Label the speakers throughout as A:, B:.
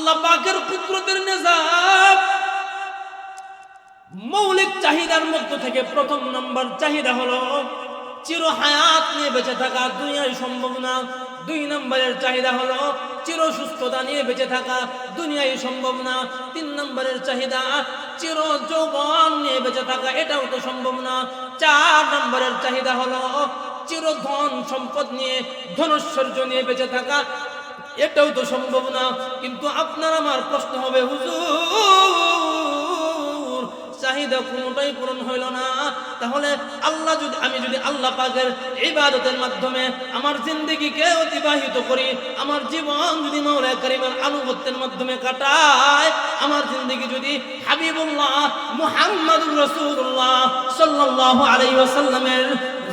A: আল্লাহ পাকের কুদরতের নিজাম মৌলিক চাহিদার মধ্য থেকে প্রথম নম্বর চাহিদা হলো চির হায়াত নিয়ে বেঁচে থাকা, দুনিয়ায় সম্ভব না। 2 নম্বরের চাহিদা হলো চির সুস্থতা নিয়ে বেঁচে থাকা, দুনিয়ায় সম্ভব না। 3 নম্বরের চাহিদা চির যৌবন নিয়ে বেঁচে থাকা, এটাও তো সম্ভব না। 4 নম্বরের চাহিদা হলো চির ধন সম্পদ নিয়ে, ধনৈশ্বর্য নিয়ে বেঁচে থাকা, এটাও তো সম্ভব না। কিন্তু আপনার আমার প্রশ্ন হবে, হুজুর চাহিদা কোনোটাই পূরণ হইল না, তাহলে আমি যদি আল্লাহ পাকের ইবাদতের মাধ্যমে আমার জিন্দেগিকে অতিবাহিত করি, আমার জীবন যদি মাওলা কারীমের আনুগত্যের মাধ্যমে কাটায়, আমার জিন্দেগি যদি হাবিবুল্লাহ মুহাম্মাদুর রাসূলুল্লাহ সাল্লাল্লাহু আলাইহি ওয়াসাল্লামের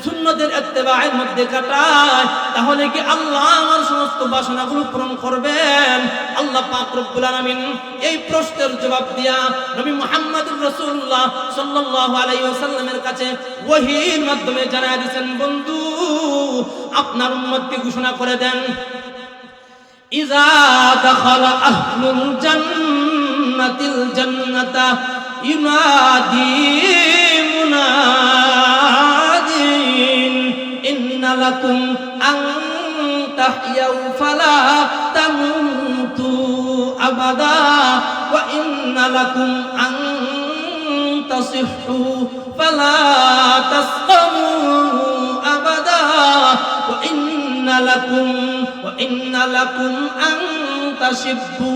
A: সুন্নতের ইত্তেবায়ের মধ্যে কাটায়, তাহলে কি আল্লাহ আমার সমস্ত বাসনাগুলো পূরণ করবেন? আল্লাহ পাক রব্বুল আলামিন এই প্রশ্নের জবাব দিয়া নবী মুহাম্মদুর রাসূলুল্লাহ সাল্লাল্লাহু আলাইহি ওয়াসাল্লামের কাছে ওহীর মাধ্যমে জানায় দিয়েছেন, বন্ধু আপনার উম্মতকে ঘোষণা করে দেন, ইযা দাখালা আহলুল জান্নাতিল জান্নাতা ইউনাদি মুনাদিন ইন্না লাকুম আন তাহইয়াউ ফালা তামুতু আবাদা ওয়া ইন্না লাকুম আন তাসিহু ফালা তাসকামু আবাদা ওয়া ইন্না লাকুম আন তাশিব্বু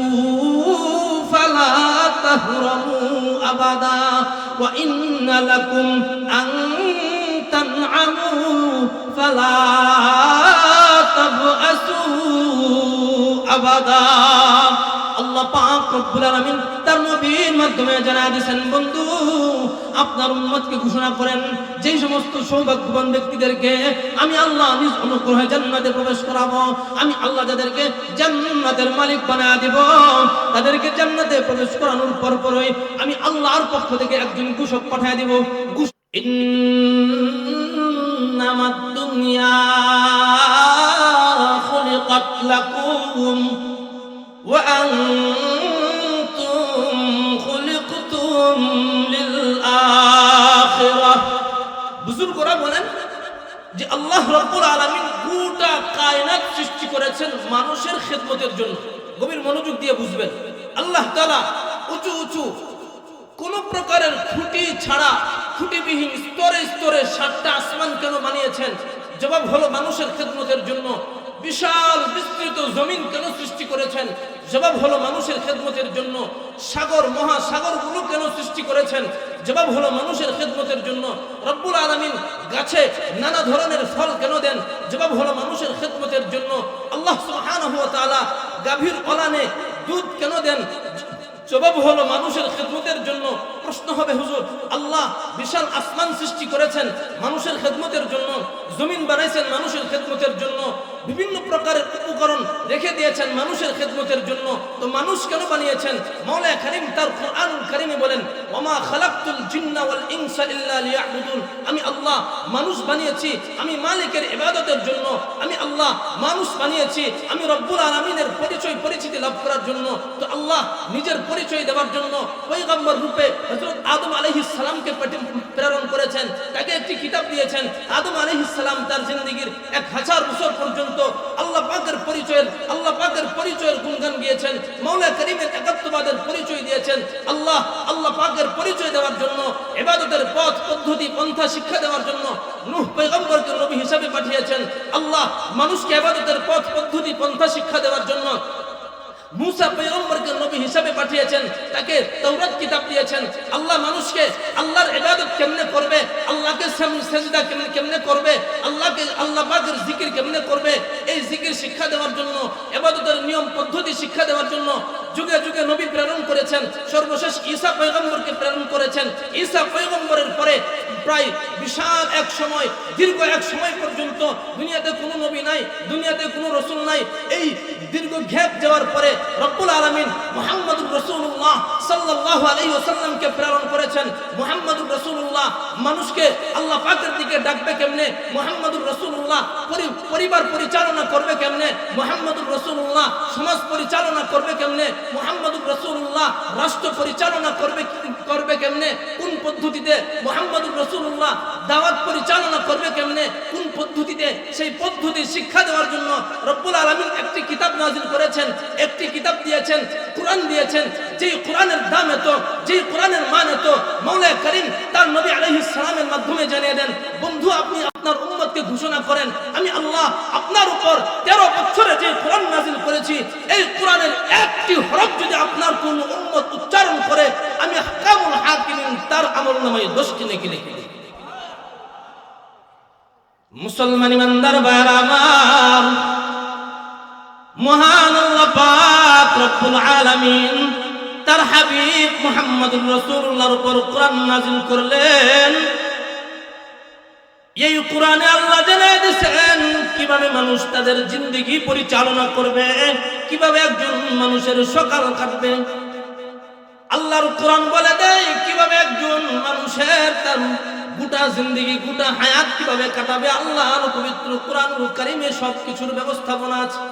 A: ফালা তাহরামু আবাদা ওয়া ইন্না লাকুম আন তানআমু ফালা তাবআসু আবাদা। আল্লাহ পাক রব্বুল আলামিন তার নবীর মাধ্যমে জানায় দিয়েছেন, বন্ধু আপনার উম্মতকে ঘোষণা করেন, যেই সমস্ত সৌভাগ্যবান ব্যক্তিদেরকে আমি আল্লাহ নিজ অনুগ্রহে জান্নাতে প্রবেশ করাবো, আমি আল্লাহ যাদেরকে জান্নাতের মালিক বানায় দিব, তাদেরকে জান্নাতে প্রবেশ করানোর পরপরই আমি আল্লাহর পক্ষ থেকে একজন ঘোষক পাঠিয়ে দিব। ইন্নামাদ দুনিয়া খুলিকাত লাকুম ওয়া আনতুম খুলিকতুম লিল আখিরাহ। বুজুর্গরা বলেন যে আল্লাহ রাব্বুল আলামিন গোটা কায়নাত সৃষ্টি করেছেন মানুষের খেদমতের জন্য। গভীর মনোযোগ দিয়ে বুঝবেন, আল্লাহ তাআলা উঁচু উঁচু কোন প্রকারের খুঁটি ছাড়া, খুঁটিবিহীন স্তরে স্তরে 7টা আসমান কেন বানিয়েছেন? জবাব হলো মানুষের খেদমতের জন্য। বিশাল বিস্তৃত জমিন কেন সৃষ্টি করেছেন? জবাব হলো মানুষের খেদমতের জন্য। সাগর মহাসাগরগুলো কেন সৃষ্টি করেছেন? জবাব হলো মানুষের খেদমতের জন্য। রব্বুল আলামিন গাছে নানা ধরনের ফল কেন দেন? জবাব হলো মানুষের খেদমতের জন্য। আল্লাহ সুবহানাহু ওয়া তাআলা গাভীর ওলানে দুধ কেন দেন? জবাব হলো মানুষের খেদমতের জন্য। প্রশ্ন হবে, হুজুর আল্লাহ বিশাল আসমান সৃষ্টি করেছেন মানুষের খেদমতের জন্য, জমিন বানাইছেন মানুষের খেদমতের জন্য, বিভিন্ন প্রকারের উপকরণ রেখে দিয়েছেন মানুষের খেদমতের জন্য, তো মানুষ কেন বানিয়েছেন? মাওলা কারীম তার কুরআনুল কারীমে বলেন, ওয়ামা খালাকতুল জিন্না ওয়াল ইনসা ইল্লা লিয়াবুদুন। আমি আল্লাহ মানুষ বানিয়েছি আমি মালিকের ইবাদতের জন্য। আমি আল্লাহ মানুষ বানিয়েছি আমি রব্বুল আলামিনের পরিচিতি লাভ করার জন্য। তো আল্লাহ নিজের পরিচয় দেওয়ার জন্য পয়গম্বর রূপে হযরত আদম আলাইহিস সালামকে প্রেরণ করেছেন, তাকে একটি কিতাব দিয়েছেন। আদম আলাইহিস সালাম তার জিন্দেগীর 1000 বছর পর্যন্ত আল্লাহ পাকের পরিচয়ের গুণগান গিয়েছেন, মাওলা কারীমের একাত্মবাদের পরিচয় দিয়েছেন। আল্লাহ পাকের পরিচয় দেওয়ার জন্য, ইবাদতের পথ পদ্ধতি পন্থা শিক্ষা দেওয়ার জন্য নূহ পয়গম্বরকে নবী হিসেবে পাঠিয়েছেন। আল্লাহ মানুষকে ইবাদতের পথ পদ্ধতি পন্থা শিক্ষা দেওয়ার জন্য মুসা পয়গম্বরকে নবী হিসেবে পাঠিয়েছেন, তাকে তাওরাত কিতাব দিয়েছেন। আল্লাহ মানুষকে আল্লাহর ইবাদত কেমনে করবে, আল্লাহকে সিজদা কেমনে করবে, আল্লাহ পাকের জিকির কেমনে করবে, এই জিকির শিক্ষা দেওয়ার জন্য, ইবাদতের নিয়ম পদ্ধতি শিক্ষা দেওয়ার জন্য যুগে যুগে নবী প্রেরণ করেছেন। সর্বশেষ ঈসা পয়গম্বরকে প্রেরণ করেছেন। ঈসা পয়গম্বরের পরে প্রায় বিশাল এক সময়, দীর্ঘ এক সময় পর্যন্ত দুনিয়াতে কোনো নবী নাই, দুনিয়াতে কোনো রাসূল নাই। এই দীর্ঘ গ্যাপ যাওয়ার পরে রব্বুল আলামিন মুহাম্মদুর রাসূলুল্লাহ সাল্লাল্লাহু আলাইহি ওয়াসাল্লামকে প্রেরণ করেছেন। মুহাম্মদুর রাসূলুল্লাহ মানুষকে আল্লাহ পাকের দিকে ডাকবে কেমনে? মুহাম্মদুর রাসূলুল্লাহ পরিবার পরিচালনা করবে কেমনে? মুহাম্মদুর রাসূলুল্লাহ সমাজ পরিচালনা করবে কেমনে? মুহাম্মদুর রাসূলুল্লাহ রাষ্ট্র পরিচালনা করবে কেমনে, কোন পদ্ধতিতে মুহাম্মদুর রাসূলুল্লাহ দাওয়াত পরিচালনা করবে কেমনে, কোন পদ্ধতিতে, সেই পদ্ধতি শিক্ষা দেওয়ার জন্য রব্বুল আলামিন একটি কিতাব নাযিল করেছেন, একটি কিতাব দিয়েছেন, কোরআন দিয়েছেন। যেই কোরআনের দাম এত, যেই কোরআনের মান এত, মাওলা কারীম তার নবী আলাইহিস সালামের মাধ্যমে জানিয়ে দেন, বন্ধু আপনি আপনার উম্মতকে ঘোষণা করেন, আমি আল্লাহ আপনার উপর 13 বছরে যে কোরআন নাযিল করেছি, এই কোরআনের একটি হরফ যদি আপনার কোন উম্মত উচ্চারণ করে, আমি আহকামুল হাকিমিন তার আমলনামায় 10টি নেকি লিখে দিই। মুসলমান ইমানদার ভাইরা আমার, মহান আল্লাহ পাক রব্বুল আলামিন তার হাবিব মুহাম্মদুর রাসূলুল্লাহর উপর কোরআন নাযিল করলেন। এই কোরআনে আল্লাহ জানিয়ে দিয়েছেন কিভাবে মানুষ তাদের জিন্দেগি পরিচালনা করবে, কিভাবে একজন মানুষের সকাল কাটবে। আল্লাহর কোরআন বলে দেয় কিভাবে একজন মানুষের তার গোটা জিন্দেগি, গোটা হায়াত কিভাবে কাটাবে। আল্লাহর পবিত্র কোরআনুল কারীমে সবকিছুর ব্যবস্থাপনা আছে।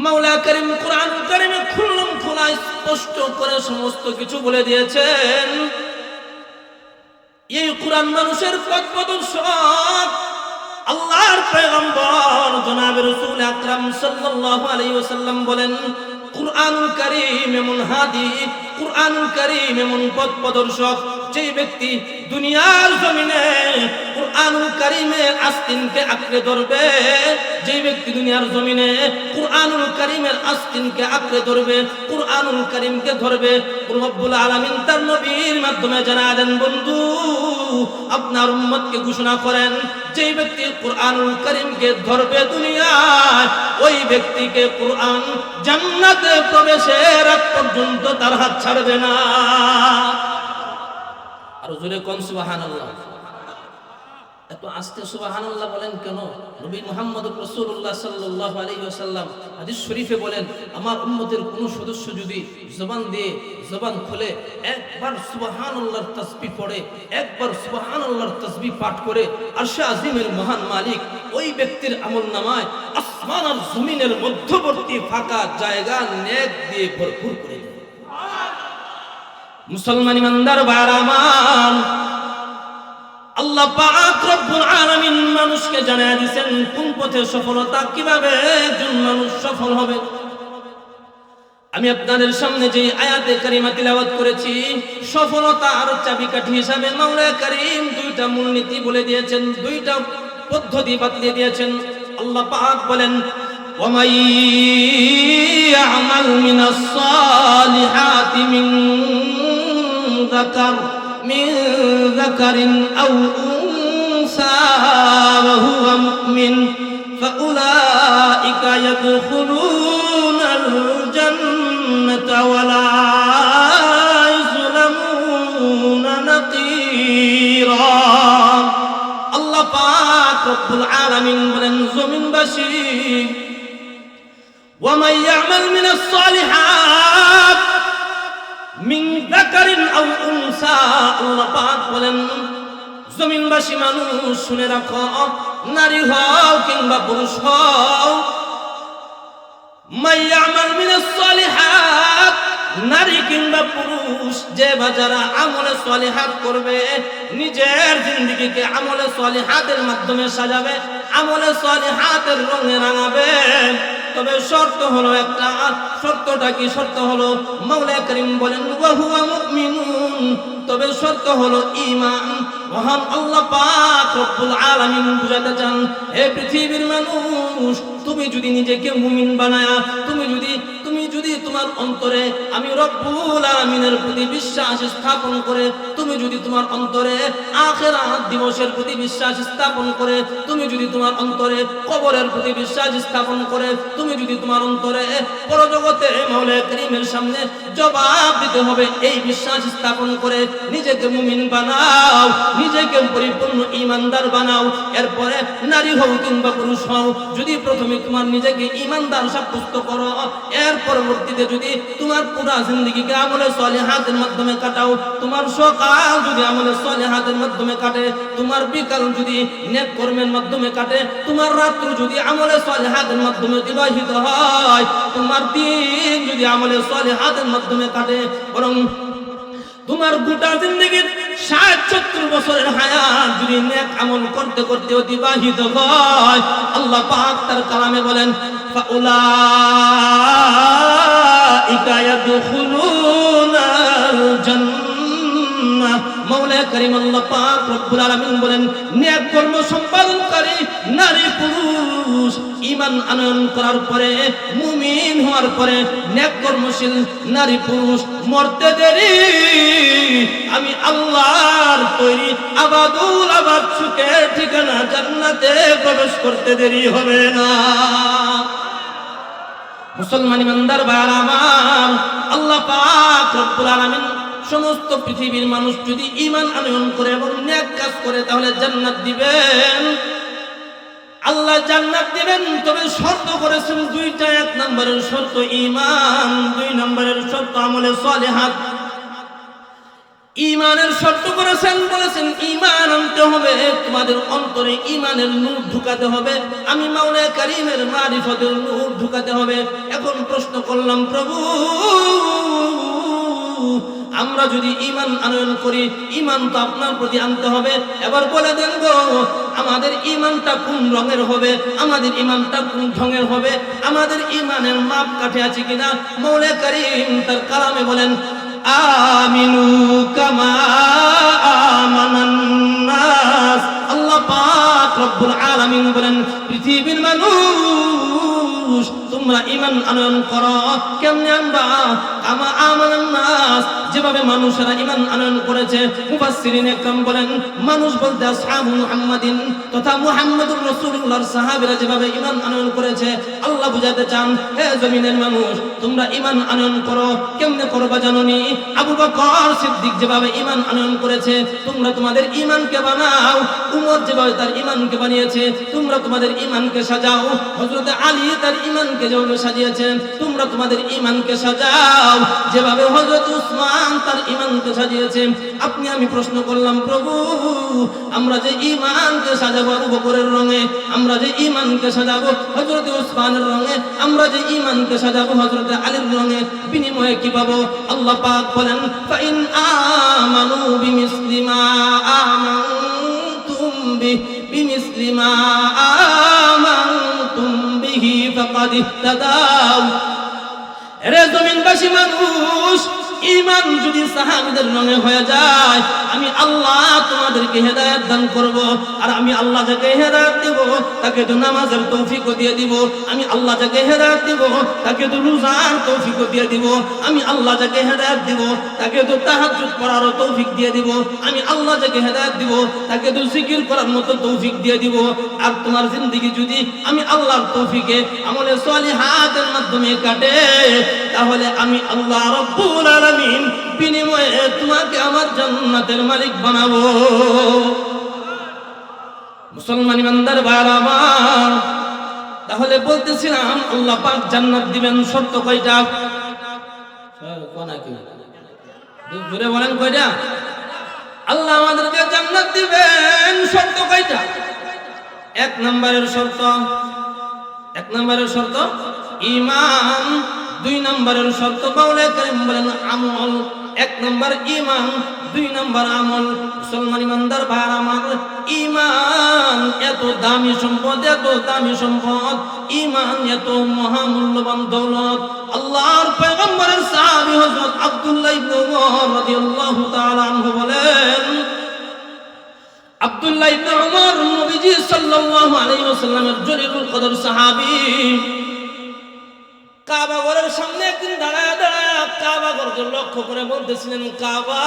A: মাওলা কারীম কোরআনুল কারীমে খুল্লম খোলা স্পষ্ট করে সমস্ত কিছু বলে দিয়েছেন। এই কোরআন মানুষের পথ প্রদর্শক। আল্লাহর পয়গম্বর জনাবে রাসূল আকরাম সাল্লাল্লাহু আলাইহি ওয়াসাল্লাম বলেন, কুরআনুল কারীম এমন হাদি, কুরআনুল কারীম এমন পথ প্রদর্শক, যেই ব্যক্তি দুনিয়ার জমিনে কুরআনুল কারীমের আস্তিনকে আঁকড়ে ধরবে, যেই ব্যক্তি দুনিয়ার জমিনে কুরআনুল কারীমের আস্তিনকে আঁকড়ে ধরবে, কুরআনুল কারীমকে ধরবে, রব্বুল আলামিন তার নবীর মাধ্যমে জানা দেন, বন্ধু আপনার উম্মতকে ঘোষণা করেন, যেই ব্যক্তি কুরআনুল কারীমকে ধরবে দুনিয়ায়, ওই ব্যক্তিকে কুরআন জান্নাতে প্রবেশের আগ পর্যন্ত তার হাত ছাড়বে না। আর জোরে কোন সুবহানাল্লাহ। এত আস্তে সুবহানাল্লাহ বলেন কেন? নবী মুহাম্মদ রাসূলুল্লাহ সাল্লাল্লাহু আলাইহি ওয়াসাল্লাম হাদিস শরীফে বলেন, আমার উম্মতের কোন সদস্য যদি জবান দিয়ে জবান খুলে একবার সুবহানাল্লাহর তাসবিহ পড়ে, একবার সুবহানাল্লাহর তাসবিহ পাঠ করে, আরশে আজিমের মহান মালিক ওই ব্যক্তির আমলনামায় আসমান আর জমিনের মধ্যবর্তী ফাঁকা জায়গা নেক দিয়ে ভরপুর করে দেয়। মুসলমান ইমানদার ভাইরা আমার, আল্লাহ পাক রব্বুল আলামিন মানুষকে জানিয়ে দিয়েছেন কোন পথে সফলতা, কিভাবে একজন মানুষ সফল হবে। আমি আপনাদের সামনে যে আয়াতে কারিমা তিলাওয়াত করেছি, সফলতার চাবিকাঠি হিসাবে মাওলা কারীম দুইটা মূলনীতি বলে দিয়েছেন, দুইটা পদ্ধতি বাতলে দিয়েছেন। আল্লাহ পাক বলেন, ওয়ামাই ইয়ামাল মিনাস সালিহাতি মিন ذكر أو أنثى وهو مؤمن فأولئك يدخلون الجنة ولا يظلمون نقيرا। الله পাক রব্বুল আলামিন বলেন, জমিনবাসী ومن يعمل من الصالحات মিন যাকারিন আও উনসা, আল্লাহ পাক বলেন জমিনবাসী মানুষ শুনে রাখো, নারী হও কিংবা পুরুষ হও, মাইয়ামাল মিনাস সালিহাত, নারী কিংবা পুরুষ যে বা যারা আমলে সালিহাত করবে, নিজের জিন্দেগিকে আমলে সালিহাতের মাধ্যমে সাজাবে, আমলে সালিহাতের রঙে রাঙাবে, তবে শর্ত হলো একটা। শর্তটা কি? শর্ত হলো মাওলা কারীম বলেন ওয়া হুয়া মুমিনুন, তবে শর্ত হলো ঈমান। মহান আল্লাহ পাক রব্বুল আলামিন বুঝাতে চান, হে পৃথিবীর মানুষ, তুমি যদি নিজেকে মুমিন বানায়া, তুমি যদি তোমার অন্তরে আমি রব্বুল আলামিনের প্রতি বিশ্বাস স্থাপন করে, তুমি যদি তোমার অন্তরে আখিরাত দিবসের প্রতি বিশ্বাস স্থাপন করে, তুমি যদি তোমার অন্তরে কবরের প্রতি বিশ্বাস স্থাপন করে, তুমি যদি তোমার অন্তরে পরজগতে মাওলা কারীমের সামনে জবাব দিতে হবে, এই বিশ্বাস স্থাপন করে নিজেকে মুমিন বানাও, নিজেকে পরিপূর্ণ ঈমানদার বানাও। এরপরে নারী হও কিংবা পুরুষ হও, যদি প্রথমে তোমার নিজেকে ঈমানদার সাব্যস্ত করো, এর পরবর্তীতে যদি তোমার পুরা জিন্দেগিকে আমলে সালিহাতের মাধ্যমে কাটাও, তোমার সকাল যদি আমলে সালিহাতের মাধ্যমে কাটে, তোমার বিকাল যদি নেক কর্মের মাধ্যমে কাটে, তোমার রাত্র যদি আমলে সালিহাতের মাধ্যমে অতিবাহিত হয়, তোমার দিন যদি আমলে সালিহাতের মাধ্যমে কাটে, বরং তোমার গোটা জিন্দেগির ৬০-৭০ বছরের হায়াত যদি নেক আমল করতে করতে অতিবাহিত হয়, আল্লাহ পাক তার কালামে বলেন ফাউলাইকা ইয়াদখুলুনাল জান্নাহ। মাওলা কারীম আল্লাহ পাক রব্বুল আলামিন বলেন, নেক কর্ম সম্পাদনকারী নারী পুরুষ ঈমান আনয়ন করার পরে, মুমিন হওয়ার পরে, নেক কর্মশীল নারী পুরুষ মরতে দেরি আমি আল্লাহর তৈরি আবাদুল আবাদ সুখের ঠিকানা জান্নাতে প্রবেশ করতে দেরি হবে না। মুসলমান ইমানদার ভাইরা আমার, আল্লাহ পাক রব্বুল আলামিন সমস্ত পৃথিবীর মানুষ যদি ঈমান আনয়ন করে এবং নেক কাজ করে তাহলে জান্নাত দিবেন। আল্লাহ জান্নাত দিবেন, তবে শর্ত করেছেন দুইটা। ১ নম্বরের শর্ত ঈমান, ২ নম্বরের শর্ত আমলে সালিহাত। ঈমানের শর্ত করেছেন, বলেছেন ঈমান আনতে হবে, তোমাদের অন্তরে ঈমানের নূর ঢুকাতে হবে, আমি মাওলা কারীমের মারিফতের নূর ঢুকাতে হবে। এখন প্রশ্ন করলাম, প্রভু আমরা যদি ঈমান আনয়ন করি, ঈমান তো আপনার প্রতি আনতে হবে, এবার বলে দেন গো আমাদের ঈমানটা কোন রঙের হবে, আমাদের ঈমানটা কোন ঢঙের হবে, আমাদের ঈমানের মাপ কাঠে আছে কিনা। মাওলা কারীম তার কালামে বলেন আমিনু কামা আমানান নাস। আল্লাহ পাক রব্বুল আলামিন বলেন, পৃথিবীর মানুষ তোমরা ঈমান আনয়ন করো। কেমনে আমরা? কামা আমানান নাস, যেভাবে মানুষেরা ঈমান আনয়ন করেছে। মুফাসসিরিন একরাম বলেন, মানুষ বলতে আসহাবু মুহাম্মাদিন তথা মুহাম্মদুর রাসূলুল্লাহর সাহাবীরা যেভাবে ঈমান আনয়ন করেছে, আল্লাহ বুঝাতে চান, হে জমিনের মানুষ তোমরা ঈমান আনয়ন করো। কেমনে করবা জানোনি? আবু বকর সিদ্দিক যেভাবে ঈমান আনয়ন করেছে, তোমরা তোমাদের ঈমানকে বানাও। উমর যেভাবে তার ঈমানকে বানিয়েছে, তোমরা তোমাদের ঈমানকে সাজাও। হযরত আলী তার ঈমানকে যেভাবে সাজিয়েছেন, তোমরা তোমাদের ঈমানকে সাজাও, যেভাবে হযরত উসমান তার ঈমানকে সাজিয়েছে। আপনি আমি প্রশ্ন করলাম, প্রভু আমরা যে ঈমানকে সাজাবো আবু বকরের রঙে, আমরা যে ঈমানকে সাজাবো হযরত উসমানের রঙে, আমরা যে ঈমানকে সাজাবো হযরত আলীর রঙে, বিনিময়ে কি পাবো? আল্লাহ পাক বলেন ফাইন আমানু বিমিসলি মা আমানতুম বিমিসলি মা আমানতুম বিহি ফাকাদ ইহতাদাও। রে জমিনবাসী মানুষ, ঈমান যদি সাহাবীদের রঙে হয়ে যায়, আমি আল্লাহ তোমাদেরকে হেদায়েত দান করব। আর আমি আল্লাহ যাকে হেদায়েত দেব তাকে তো নামাজের তৌফিকও দিয়ে দিব। আমি আল্লাহ যাকে হেদায়েত দেব তাকে তো রোজার তৌফিকও দিয়ে দিব। আমি আল্লাহ যাকে হেদায়েত দেব তাকে তো তাহাজ্জুদ পড়ারও তৌফিক দিয়ে দিব। আমি আল্লাহ যাকে হেদায়েত দেব তাকে তো জিকির করার মতো তৌফিক দিয়ে দিব। আর তোমার জিন্দেগি যদি আমি আল্লাহর তৌফিকে আমলে সালিহাতের মাধ্যমে কাটে, তাহলে আমি আল্লাহ রব্বুল আলামিন বিনিময়ে তোমাকে আমার জান্নাতের মালিক বানাবো। মুসলমান ইমানদার ভাইরা আমার, তাহলে বলতেছিলাম আল্লাহ পাক জান্নাত দিবেন, শর্ত কয়টা? জোরে বলেন কয়টা? আল্লাহ আমাদেরকে জান্নাত দিবেন, শর্ত কয়টা? ১ নম্বরের শর্ত ঈমান। ২ নম্বরের শর্ত মাওলা কারীম বলেন আমল। ১ নম্বর ঈমান, ২ নম্বর আমল। মুসলমান ইমানদার ভাইরা আমার, ঈমান এত দামি সম্পদ, এত দামি সম্পদ, ঈমান এত মহামূল্যবান দৌলত। আল্লাহর পয়গম্বরের সাহাবী হযরত আব্দুল্লাহ ইবনে উমর রাদিয়াল্লাহু তাআলা আনহু বলেন, আব্দুল্লাহ ইবনে উমর নবীজি সাল্লাল্লাহু আলাইহি ওয়াসাল্লামের জলিলুল কদর সাহাবী, কাবা ঘরের সামনে একদিন দাঁড়ায় কাবা ঘরকে লক্ষ্য করে বলতেছিলেন, কাবা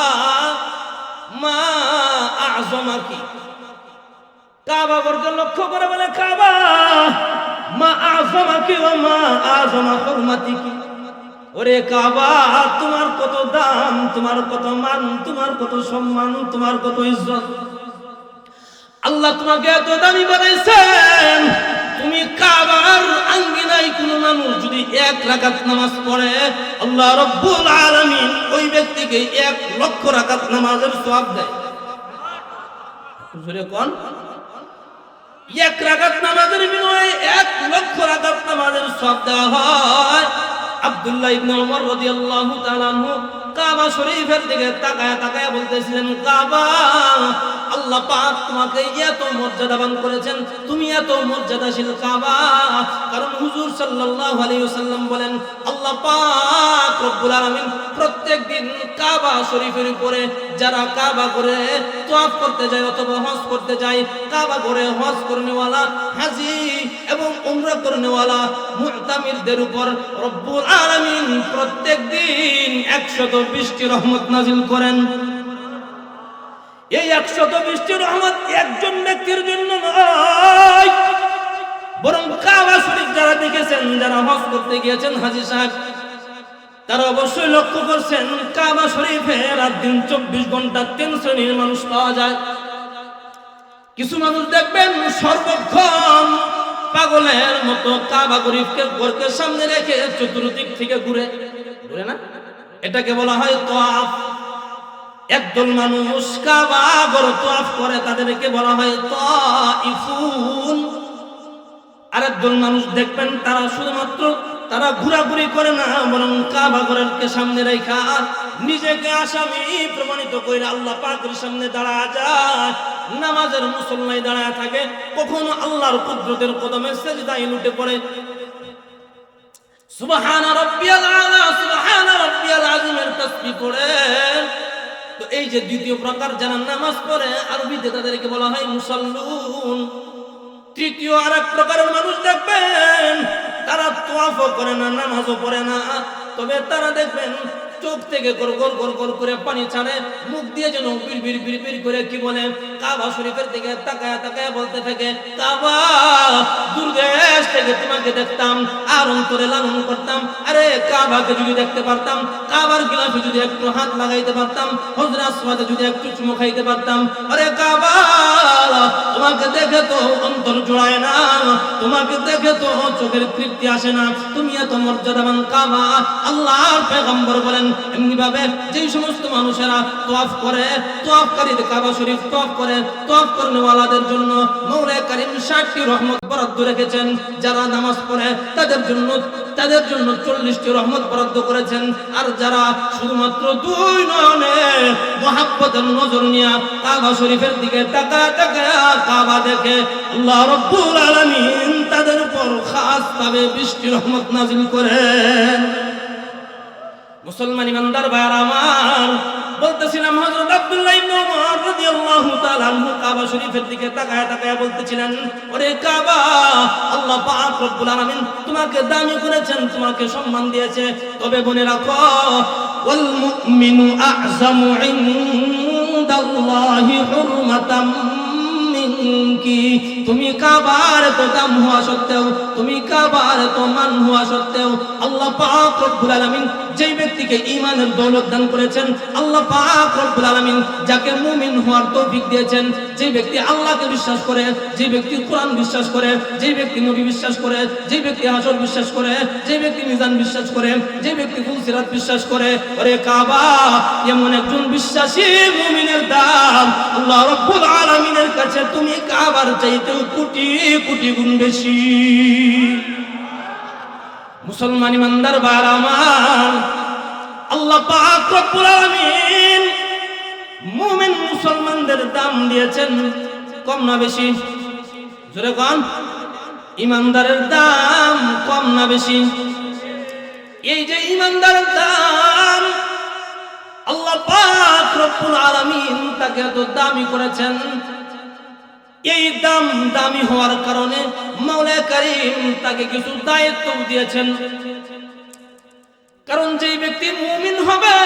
A: মা আযমাকি। কাবা ঘরকে লক্ষ্য করে বলে, কাবা মা আযমাকি ওয়া মা আযমা হুরমাতিকি। ওরে কাবা, তোমার কত দাম, তোমার কত মান, তোমার কত সম্মান, তোমার কত ইজ্জত। আল্লাহ তোমাকে এত দামি বানাইছেন, তুমি কাবার আঙ্গিনায় কোন মানুষ যদি 1 রাকাত নামাজ পড়ে, আল্লাহ রাব্বুল আলামিন ওই ব্যক্তিকে 1 লক্ষ রাকাত নামাজের সওয়াব দেয়। জোরে কোন? 1 রাকাত নামাজের বিনিময়ে 1 লক্ষ রাকাত নামাজের সওয়াব দেওয়া হয়। আব্দুল্লাহ ইবনে ওমর রাদিয়াল্লাহু তাআলা আনহু কাবা শরীফের দিকে তাকায়া তাকায়া বলতেছিলেন, কাবা, আল্লাহ পাক তোমাকে এত মর্যাদাবান করেছেন, তুমি এত মর্যাদাশীল কাবা। কারণ হুজুর সাল্লাল্লাহু আলাইহি ওয়াসাল্লাম বলেন, আল্লাহ পাক রব্বুল আলামিন প্রত্যেকদিন কাবা শরীফের উপরে যারা কাবা করে তওয়াফ করতে যায় অথবা হজ করতে যায়, কাবা করে হজ করনেওয়ালা হাজী এবং উমরা করনেওয়ালা মুতামিরদের উপর রব্বুল আলামিন প্রত্যেকদিন 120টি রহমত নাজিল করেন। এই 120টি রহমত একজন ব্যক্তির জন্য নয়, বরং কাবা শরীফ যারা দেখেছেন, যারা হজ করতে গিয়েছেন হাজী সাহেব, তারা অবশ্যই লক্ষ্য করছেন কাবা শরীফে রাত দিন 24 ঘন্টা 3 শ্রেণীর মানুষ পাওয়া যায়। কিছু মানুষ দেখবেন সর্বক্ষণ পাগলের মতো কাবা শরীফকে ঘরকে সামনে রেখে চতুর্দিক থেকে ঘুরে না, এটাকে বলা হয় তাওয়াফ। একদল মানুষ কাবা ঘর তাওয়াফ করে, তাদেরকে বলা হয় তাইফুন। আরেকদল মানুষ দেখবেন তারা শুধুমাত্র তারা ঘোরাঘুরি করে না, বরং কাবা ঘরকে সামনে রেখা নিজেকে আসামি প্রমাণিত করে আল্লাহ পাকের সামনে দাঁড়ায় যায়। নামাজের মুসল্লায় দাঁড়ায় থাকে, কখনো আল্লাহর কুদরতের কদমে সিজদায় লুটে পড়ে। সুবহানা রাব্বিয়াল আলা, সুবহানা রাব্বিয়াল আযীমের তাসবিহ পড়ে। তো এই যে দ্বিতীয় প্রকার যারা নামাজ পড়ে, আরবিতে তাদেরকে বলা হয় মুসাল্লুন। তৃতীয় আরেক প্রকারের মানুষ দেখবেন তারা তাওয়াফও করে না, নামাজও পড়ে না, তবে তারা দেখবেন চোখ থেকে গর গর গর গর করে পানি ছাড়ে, মুখ দিয়ে যেন বিড় বিড় বিড় করে কি বলে কাবা শরীফের দিকে তাকায়া তাকায়া বলতে থাকে, কাবা, দূরদেশ থেকে তোমাকে দেখতাম আর অন্তরে লালন করতাম। আরে কাবাকে যদি দেখতে পারতাম, কাবার গিলাফে যদি একটু হাত লাগাইতে পারতাম, হজরে আসওয়াদে যদি একটু চুমু খাইতে পারতাম, আরে কাবা, তোমাকে দেখে তো অন্তর জোড়ায় না, তোমাকে দেখে তো চোখের তৃপ্তি আসে না, তুমি এত মর্যাদাবান কাবা। আল্লাহর পয়গম্বর বলেন, এমনি ভাবে যে সমস্ত মানুষেরা তাওয়াফ করে, তাওয়াফকারীদের কাবা শরীফ তাওয়াফ করে, তাওয়াফ করনেওয়ালাদের জন্য মওলা কারীম 60টি রহমত বরাদ্দ রেখেছেন। যারা নামাজ পড়ে তাদের জন্য 40টি রহমত বরাদ্দ করেছেন। আর যারা শুধুমাত্র 2 নয়নে মুহাব্বতের নজর নিয়ে কাবা শরীফের দিকে তাকায়া তাকায়া কাবা দেখে, আল্লাহ রাব্বুল আলামিন তাদের উপর খাস ভাবে 20টি রহমত নাজিল করেন। মুসলমান ইমানদার ভাইরা আমার, বলতেছিলাম হযরত আব্দুল্লাহ ইবনে ওমর রাদিয়াল্লাহু তাআলা আনহু কাবা শরীফের দিকে তাকায়া তাকায়া বলতেছিলেন, ওরে কাবা, আল্লাহ পাক রব্বুল আলামিন তোমাকে দামি করেছেন, তোমাকে সম্মান দিয়েছে, তবে মনে রাখো, ওয়াল মুমিনু আ'যামু ইনদাল্লাহি হুরমাতাম মিনকি। তুমি কাবার তো দাম হওয়া সত্ত্বেও, তুমি কাবার তো মান হওয়া সত্ত্বেও, আল্লাহ পাক রব্বুল আলামিন যেই ব্যক্তিকে ঈমানের দৌলত দান করেছেন, আল্লাহ পাক রব্বুল আলামিন যাকে মুমিন হওয়ার তৌফিক দিয়েছেন, যে ব্যক্তি আল্লাহকে বিশ্বাস করে, যে ব্যক্তি কোরআন বিশ্বাস করে, যে ব্যক্তি নবী বিশ্বাস করে, যে ব্যক্তি হাসর বিশ্বাস করে, যে ব্যক্তি মিজান বিশ্বাস করে, যে ব্যক্তি ফুলসিরাত বিশ্বাস করে, ওরে কাবা, এমন একজন বিশ্বাসী মুমিনের দাম আল্লাহ রাব্বুল আলামিনের কাছে তুমি কাবার চাইতেও কোটি কোটি গুণ বেশি। মুসলমান ইমানদার ভাইরা আমার, আল্লাহ পাক রব্বুল আলামিন মুমিন মুসলমানদের দাম দিয়েছেন কম না বেশি? জোরে কোন? ইমানদারের দাম কম না বেশি? এই যে ইমানদারের দাম আল্লাহ পাক রব্বুল আলামিন তাকে এত দামি করেছেন, এই দাম দামি হওয়ার কারণে মাওলা কারীম তাকে কিছু দায়িত্ব দিয়েছেন। কারণ যেই ব্যক্তি মুমিন হবে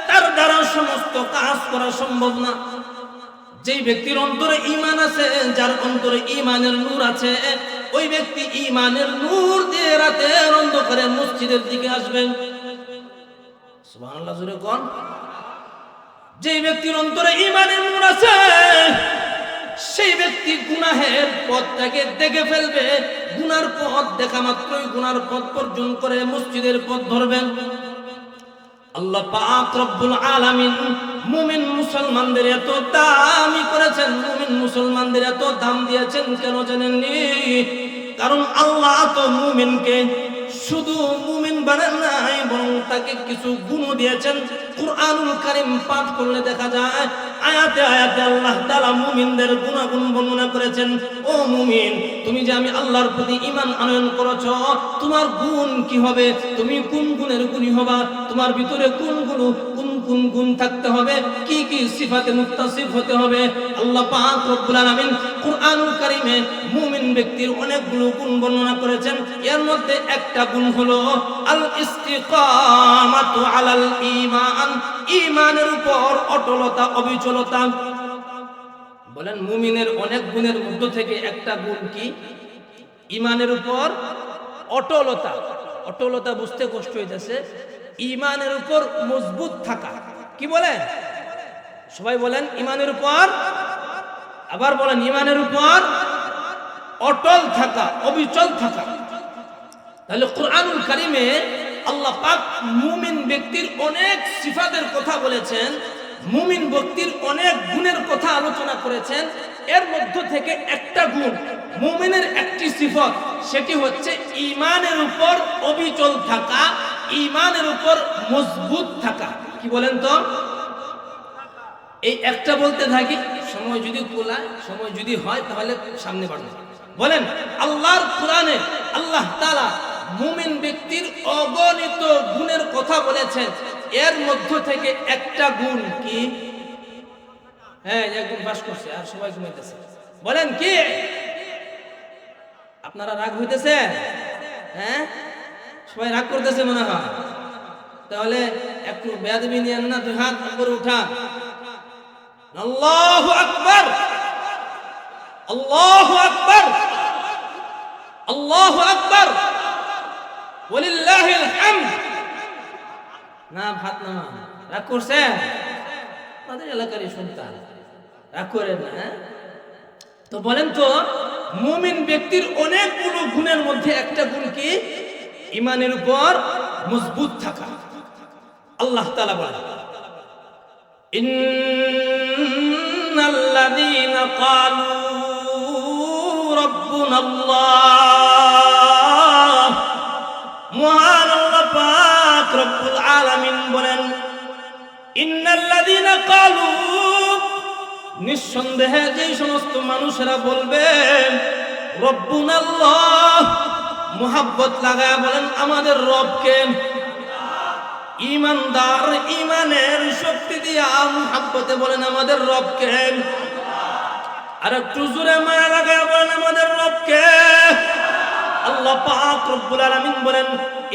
A: তার দ্বারা সমস্ত কাজ করা সম্ভব না। যেই ব্যক্তির অন্তরে ঈমান আছে, যার অন্তরে ঈমানের নূর আছে, ওই ব্যক্তি ঈমানের নূর দিয়ে রাতের অন্ধকারে মসজিদের দিকে আসবেন। সুবহানাল্লাহ, জোরে কোন? যেই ব্যক্তির অন্তরে ঈমানের নূর আছে, সেই ব্যক্তি গুনাহের পথটাকে দেখে ফেলবে। গুনার পথ দেখা মাত্রই গুনার পথ বর্জন করে মসজিদের পথ ধরবেন। আল্লাহ পাক রব্বুল আলামিন মুমিন মুসলমানদের এত দামি করেছেন, মুমিন মুসলমানদের এত দাম দিয়েছেন কেন জানেননি? কারণ আল্লাহ তো মুমিনকে শুধু মুমিন বানান নাই, বরং তাকে কিছু গুণ দিয়েছেন। কুরআনুল কারীম পাঠ করলে দেখা যায় আয়াতে আয়াতে আল্লাহ তাআলা মুমিনদের গুণাগুণ বর্ণনা করেছেন। ও মুমিন, তুমি যে আমি আল্লাহর প্রতি ঈমান আনয়ন করেছো, তোমার গুণ কি হবে? তুমি কোন গুণের গুণী হবা? তোমার ভিতরে কোন গুণ থাকতে হবে? কি কি সিফাতে মুত্তাসিফ হতে হবে? আল্লাহ পাক রব্বুল আলামিন কুরআনুল কারীমে মুমিন ব্যক্তির অনেকগুলো গুণ বর্ণনা করেছেন। এর মধ্যে একটা গুণ হলো আল ইস্তিকামাতু আলাল ঈমান, ঈমানের উপর অটলতা, অবিচলতা। বলেন মুমিনের অনেক গুণের মধ্য থেকে একটা গুণ কি? ঈমানের উপর অটলতা। অটলতা বুঝতে কষ্ট হইতেছে। ঈমানের উপর মজবুত থাকা। কি বলেন সবাই? বলেন ঈমানের উপর, আবার বলেন ঈমানের উপর অটল থাকা, অবিচল থাকা। তাহলে কুরআনুল কারীমে আল্লাহ পাক মুমিন ব্যক্তির অনেক সিফাতের কথা বলেছেন, মুমিন ব্যক্তির অনেক গুণের কথা আলোচনা করেছেন। এর মধ্য থেকে একটা গুণ, মুমিনের একটি সিফত, সেটি হচ্ছে ঈমানের উপর অবিচল থাকা, ঈমানের উপর মজবুত থাকা। কি বলেন তো? এই একটা বলতে থাকি, সময় যদি কোলায়, সময় যদি হয় তাহলে সামনে বাড়বে। বলেন আল্লাহর কোরআনে আল্লাহ তাআলা মুমিন ব্যক্তির অগণিত গুণের কথা বলেছেন। এর মধ্য থেকে একটা গুণ কি? হ্যাঁ, একদম পাস করছে আর সবাই ঘুমাইতেছে। বলেন কি? আপনারা রাগ হইতেছে? হ্যাঁ, সবাই রাগ করতেছে মনে হয়। তাহলে একটু বেয়াদবি নিয়েন না, দুই হাত উপরে উঠান। আল্লাহু আকবার, আল্লাহু আকবার, আল্লাহু আকবার, ওয়ালিল্লাহিল হামদ। না ভাত না, রাগ করছে? আমাদের এলাকারই সন্তান, রাগ করেন না। তো বলেন তো, মুমিন ব্যক্তির অনেকগুলো গুণের মধ্যে একটা গুণ কি? ঈমানের উপর মজবুত থাকা। আল্লাহ তাআলা বলেন ইন্নাল্লাযীনা ক্বালু রাব্বুনাল্লাহ, মহান আল্লাহ পাক রব্বুল আলামিন বলেন ইন্নাল্লাযীনা ক্বালু, নিঃসন্দেহে যে সমস্ত মানুষেরা বলবে রব্বুনাল্লাহ, মুহাব্বত লাগায় বলেন আমাদের রবকে। ঈমানদার ঈমানের শক্তি দিয়া মুহাব্বতে বলেন আমাদের রবকে। আর একটু জোরে মায়া লাগায় বলেন আমাদের রবকে। আল্লাহ পাক রব্বুল আলামিন বলেন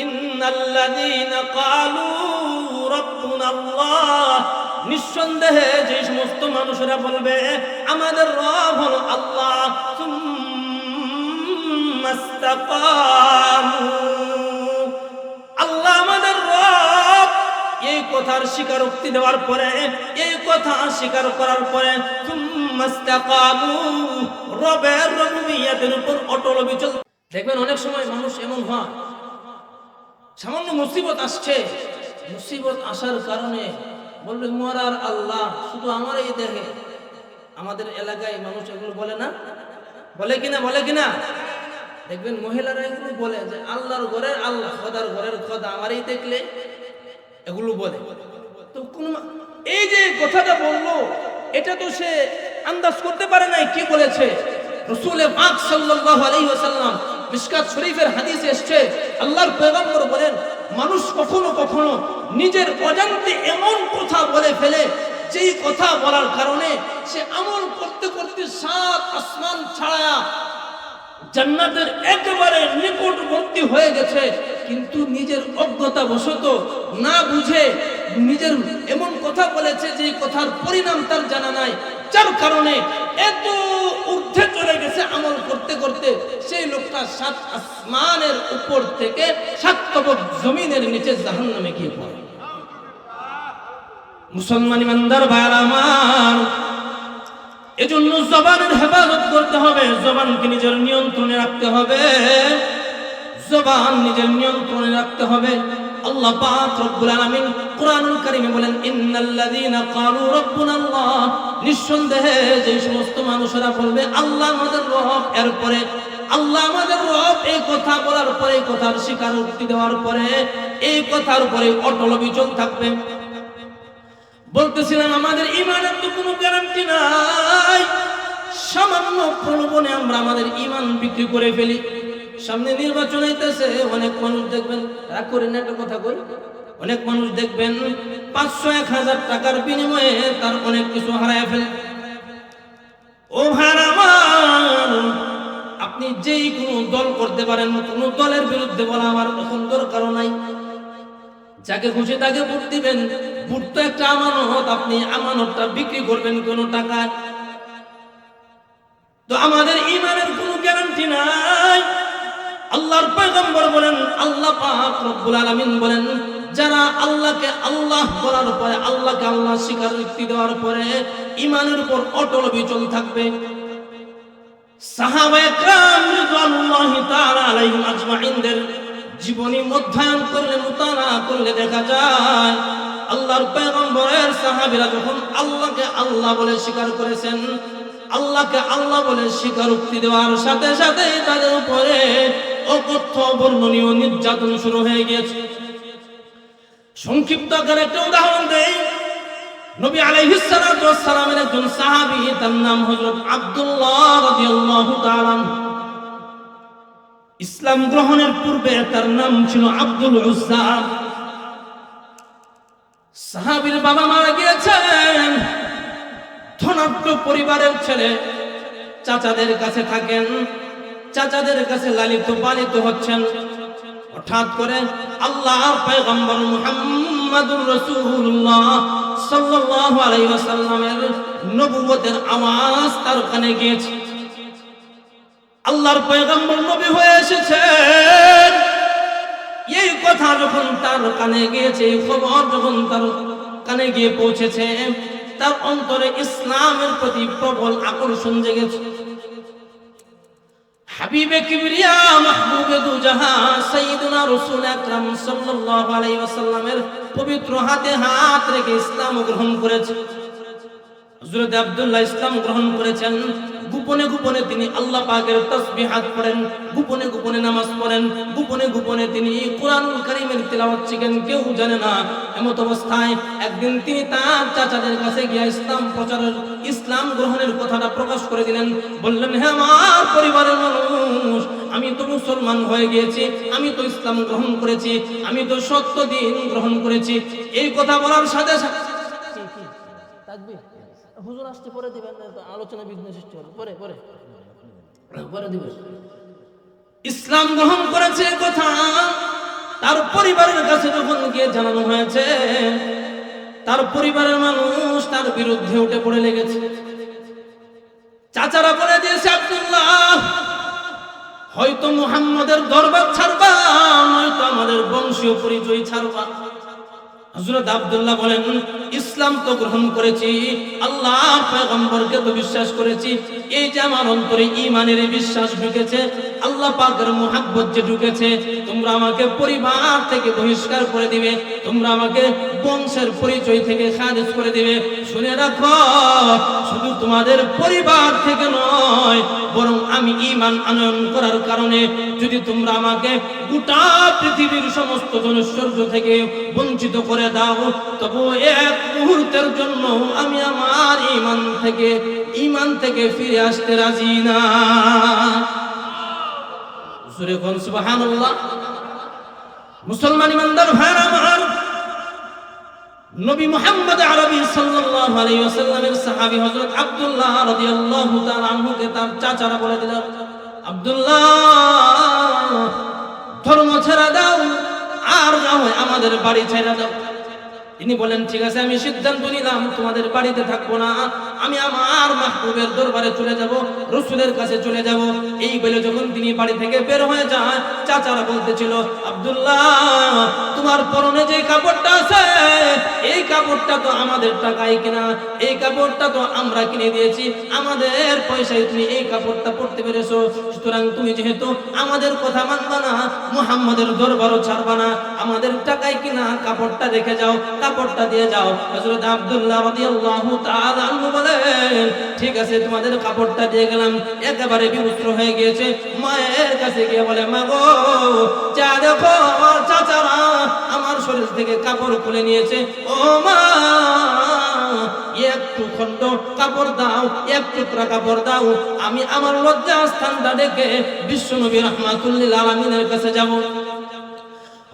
A: ইন্নাল্লাযীনা ক্বালু রাব্বুনাল্লাহ, নিঃসন্দেহে যে সমস্ত মানুষেরা বলবে আমাদের রব হলো আল্লাহ, সুম্মাস্তাকামু, আল্লাহ আমাদের রব, এই কথার স্বীকারোক্তি দেওয়ার পরে, এই কথা স্বীকার করার পরে সুম্মাস্তাকামু, রবের রুবুবিয়্যাতের উপর অটল অবিচল। দেখবেন অনেক সময় মানুষ এমন হয়, সামান্য মুসিবত আসছে, মুসিবত আসার কারণে বলবে মরার আল্লাহ শুধু আমারই দেখে। আমাদের এলাকায় মানুষ এগুলো বলে না? বলে কিনা? বলে কিনা? দেখবেন মহিলারা এগুলো বলে যে আল্লাহর ঘরের আল্লাহ, খোদার ঘরের খোদা আমারই দেখলে, এগুলো বলে। তো কোন এই যে কথাটা বললো, এটা তো সে আন্দাজ করতে পারে নাই কি বলেছে। রাসূল পাক সাল্লাল্লাহু আলাইহি ওয়াসাল্লাম মিশকাত শরীফের হাদিসে এসেছে, আল্লাহর পয়গম্বর বলেন মানুষ কখনো কখনো নিজের অজান্তে এমন কথা বলে ফেলে, যেই কথা বলার কারণে সে আমল করতে করতে 7 আসমান ছাড়া জান্নাতের একেবারে নিকটবর্তী হয়ে গেছে, কিন্তু নিজের অজ্ঞতা বশত না বুঝে নিজের এমন কথা বলেছে যে কথার পরিণাম তার জানা নাই, যার কারণে এত ঊর্ধ্বে চলে গেছে আমল করতে করতে, সেই লোকটা 7 আসমানের উপর থেকে 7 তবক জমিনের নিচে জাহান্নামে গিয়ে পড়ে। মুসলমান ইমানদার ভাইরা আমার, এজন্য জবানের হেফাজত করতে হবে, জবানকে নিজের নিয়ন্ত্রণে রাখতে হবে, জবান নিজের নিয়ন্ত্রণে রাখতে হবে। আল্লাহ পাক রব্বুল আলামিন কোরআনুল কারীমে বলেন, ইন্নাল্লাযীনা ক্বালু রাব্বুনাল্লাহ, নিঃসন্দেহে যে সমস্ত মানুষেরা বলবে আল্লাহ আমাদের রব, এরপরে আল্লাহ আমাদের রব, এই কথা বলার পরে, এই কথার স্বীকারোক্তি দেওয়ার পরে, এই কথার উপরে অটল অবিচল থাকবে। বলতেছিলাম আমাদের ঈমানের তো কোনো গ্যারান্টি নাই। সামান্য প্রলোভনে আমরা আমাদের ঈমান বিক্রি করে ফেলি। সামনে নির্বাচন হইতেছে, অনেক মানুষ দেখবেন, রাগ করেন না একটা কথা কই, অনেক মানুষ দেখবেন 500-1000 টাকার বিনিময়ে তার অনেক কিছু হারায় ফেলে। ও ভাইরা আমার, আপনি যেই কোনো দল করতে পারেন, কোনো দলের বিরুদ্ধে বলা আমার এখন দরকারও নাই। যাকে খুশি তাকে ভোট দিবেন, ভোট তো একটা আমানত, আপনি আমানতটা বিক্রি করবেন কোন টাকায়। তো আমাদের ঈমানের কোনো গ্যারান্টি নাই। আল্লাহর পয়গম্বর বলেন, আল্লাহ পাক রব্বুল আলামিন বলেন, যারা আল্লাহকে আল্লাহ বলার পরে, আল্লাহকে আল্লাহ স্বীকারোক্তি দেওয়ার পরে ঈমানের উপর অটল অবিচল থাকবে, সাহাবায়ে কেরাম রিদওয়ানুল্লাহি তাআলা আলাইহিম আজমাইনদের জীবনী অধ্যয়ন করলে, মুতালা করলে দেখা যায় আল্লাহর পয়গম্বরের সাহাবীরা যখন আল্লাহকে আল্লাহ বলে স্বীকার করেছেন, আল্লাহকে আল্লাহ বলে স্বীকারোক্তি দেওয়ার সাথে সাথে তাদের উপরে অকথ্য বর্ণনীয় নির্যাতন শুরু হয়ে গিয়েছে। সংক্ষিপ্ত আকারে একটা উদাহরণ দেই। নবী আলাইহিস সালাতু ওয়াস সালামের একজন সাহাবী, তার নাম হযরত আব্দুল্লাহ রাদিয়াল্লাহু তাআলা। ইসলাম গ্রহণের পূর্বে তার নাম ছিল আব্দুল উজ্জা। সাহাবীর বাবা মারা গিয়েছেন, ধনাঢ্য পরিবারের ছেলে, চাচাদের কাছে থাকেন, চাচাদের কাছে লালিত পালিত হচ্ছেন। হঠাৎ করে আল্লাহর পয়গম্বর মুহাম্মাদুর রাসূলুল্লাহ সাল্লাল্লাহু আলাইহি ওয়াসাল্লামের নবুয়তের আওয়াজ তার কানে গিয়েছে। আল্লাহর পয়গম্বর নবী হয়ে এসেছেন, এই কথা যখন তার কানে গিয়েছে, এই খবর যখন তার কানে গিয়ে পৌঁছেছে, তার অন্তরে ইসলামের প্রতি প্রবল আকর্ষণ জেগেছে। হাবিবে কিবরিয়া মাহবুবে দুজাহান সাইয়্যিদুনা রাসূল আকরাম সাল্লাল্লাহু আলাইহি ওয়াসাল্লামের পবিত্র হাতে হাত রেখে ইসলাম গ্রহণ করেছে। হযরত আব্দুল্লাহ ইসলাম গ্রহণ করেছেন। গোপনে গোপনে তিনি আল্লাহ পাকের তাসবিহাত পড়েন, গোপনে গোপনে নামাজ পড়েন, গোপনে গোপনে তিনি কোরআনুল কারীমের তিলাওয়াত শিখেন, কেউ জানে না। এমত অবস্থায় একদিন তিনি তার চাচাদের কাছে গিয়ে ইসলাম প্রচারের, ইসলাম গ্রহণের কথাটা প্রকাশ করে দিলেন। বললেন, হে আমার পরিবারের মানুষ, আমি তো মুসলমান হয়ে গিয়েছি, আমি তো ইসলাম গ্রহণ করেছি, আমি তো সত্য দিন গ্রহণ করেছি। এই কথা বলার সাথে সাথে হুজুর আসতে পরে দিবেন, আলোচনা বিঘ্ন সৃষ্টি হবে, পরে পরে পরে দিবেন। ইসলাম গ্রহণ করেছে কথা তার পরিবারের কাছে যখন গিয়ে জানানো হয়েছে, তার পরিবারের মানুষ তার বিরুদ্ধে উঠে পড়ে লেগেছে। চাচারা বলে দিয়েছে, আব্দুল্লাহ হয়তো মুহাম্মদের দরবার ছাড়বা, নয়তো আমাদের বংশীয় পরিচয় ছাড়বা। হযরত আব্দুল্লাহ বলেন, ইসলাম তো গ্রহণ করেছি, আল্লাহর পয়গম্বরকে তো বিশ্বাস করেছি, এই যে আমার অন্তরে ঈমানের বিশ্বাস ঢুকেছে, আল্লাহ পাকের মুহাব্বত যে ঢুকেছে, তোমরা আমাকে পরিবার থেকে বহিষ্কার করে দিবে, তোমরা আমাকে বংশের পরিচয় থেকে খারিজ করে দিবে। শুনে রাখো, শুধু তোমাদের পরিবার থেকে নয়, বরং আমি ঈমান আনয়ন করার কারণে যদি তোমরা আমাকে গোটা পৃথিবীর সমস্ত জনৈশ্বর্য থেকে বঞ্চিত করে দাও, তবু এক মুহূর্তের জন্য আমি আমার ঈমান থেকে ফিরে আসতে রাজি না। জোরে কোন সুবহানাল্লাহ। মুসলমান ইমানদার ভাইরা আমার, নবী মুহাম্মদ আরবি সাল্লাল্লাহু আলাইহি ওয়াসাল্লামের সাহাবী হযরত আব্দুল্লাহ রাদিয়াল্লাহু তাআলা আনহুকে তার চাচারা বলে দিল, আব্দুল্লাহ ধর্ম ছেড়ে দাও, আর না হয় আমাদের বাড়ি ছেড়ে দাও। তিনি বলেন, ঠিক আছে, আমি সিদ্ধান্ত নিলাম তোমাদের বাড়িতে থাকবো না, আমি আমার মাহবুবের দরবারে চলে যাব, রাসূলের কাছে চলে যাব। এই বলে যখন তিনি বাড়ি থেকে বের হয়ে যান, চাচারা বলতেছিল, আব্দুল্লাহ তোমার পরনে যে কাপড়টা আছে এই কাপড়টা তো আমাদের টাকায় কেনা, এই কাপড়টা তো আমরা কিনে দিয়েছি, আমাদের পয়সায় তুমি এই কাপড়টা পরতে পেরেছো, সুতরাং তুমি যেহেতু আমাদের কথা মানবা না, মুহাম্মাদের দরবারও ছাড়বা না, আমাদের টাকায় কিনা কাপড়টা রেখে যাও, কাপড়টা দিয়ে যাও। হযরত আব্দুল্লাহ রাদিয়াল্লাহু তাআলা আনহু বলেন, ঠিক আছে তোমাদের কাপড়টা দিয়ে গেলাম। একেবারে বিবস্ত্র হয়ে গিয়েছে, মায়ের কাছে গিয়ে বলে, মা গো যা দেখো আমার চাচারা আমার শরীর থেকে কাপড় খুলে নিয়েছে, ও মা একটু খন্ড কাপড় দাও, এক টুকরা কাপড় দাও, আমি আমার লজ্জা স্থানটা দেখে বিশ্বনবী রাহমাতুল লিল আলামিনের কাছে যাব।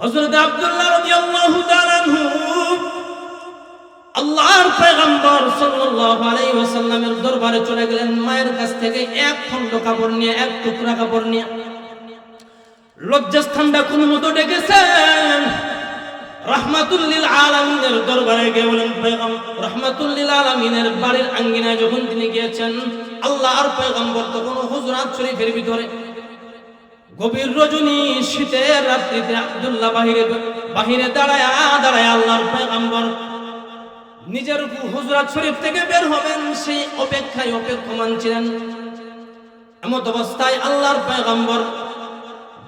A: হযরত আব্দুল্লাহ রাদিয়াল্লাহু তাআলা আনহু আল্লাহর পয়গম্বর সাল্লাল্লাহু আলাইহি ওয়াসাল্লামের দরবারে চলে গেলেন, মায়ের কাছ থেকে এক খন্ড কাপড় নিয়ে, এক টুকরা কাপড় নিয়ে লজ্জাস্থানটা কোন মতো ডেকেছেন। রাহমাতুল লিল আলামিনের দরবারে গিয়ে বলেন, পয়গম্বর রাহমাতুল লিল আলামিনের বাড়ির আঙ্গিনায় যখন তিনি গিয়েছেন, আল্লাহর পয়গম্বর তখন হুজরাত শরীফের ভিতরে গভীর রজনী শীতের রাত্রিতে আব্দুল্লাহ বাহিরে দাঁড়ায় আল্লাহর পয়গম্বর নিজের হুজরাত শরীফ থেকে বের হবেন সেই অপেক্ষায় অপেক্ষমান ছিলেন। এমত অবস্থায় আল্লাহর পয়গম্বর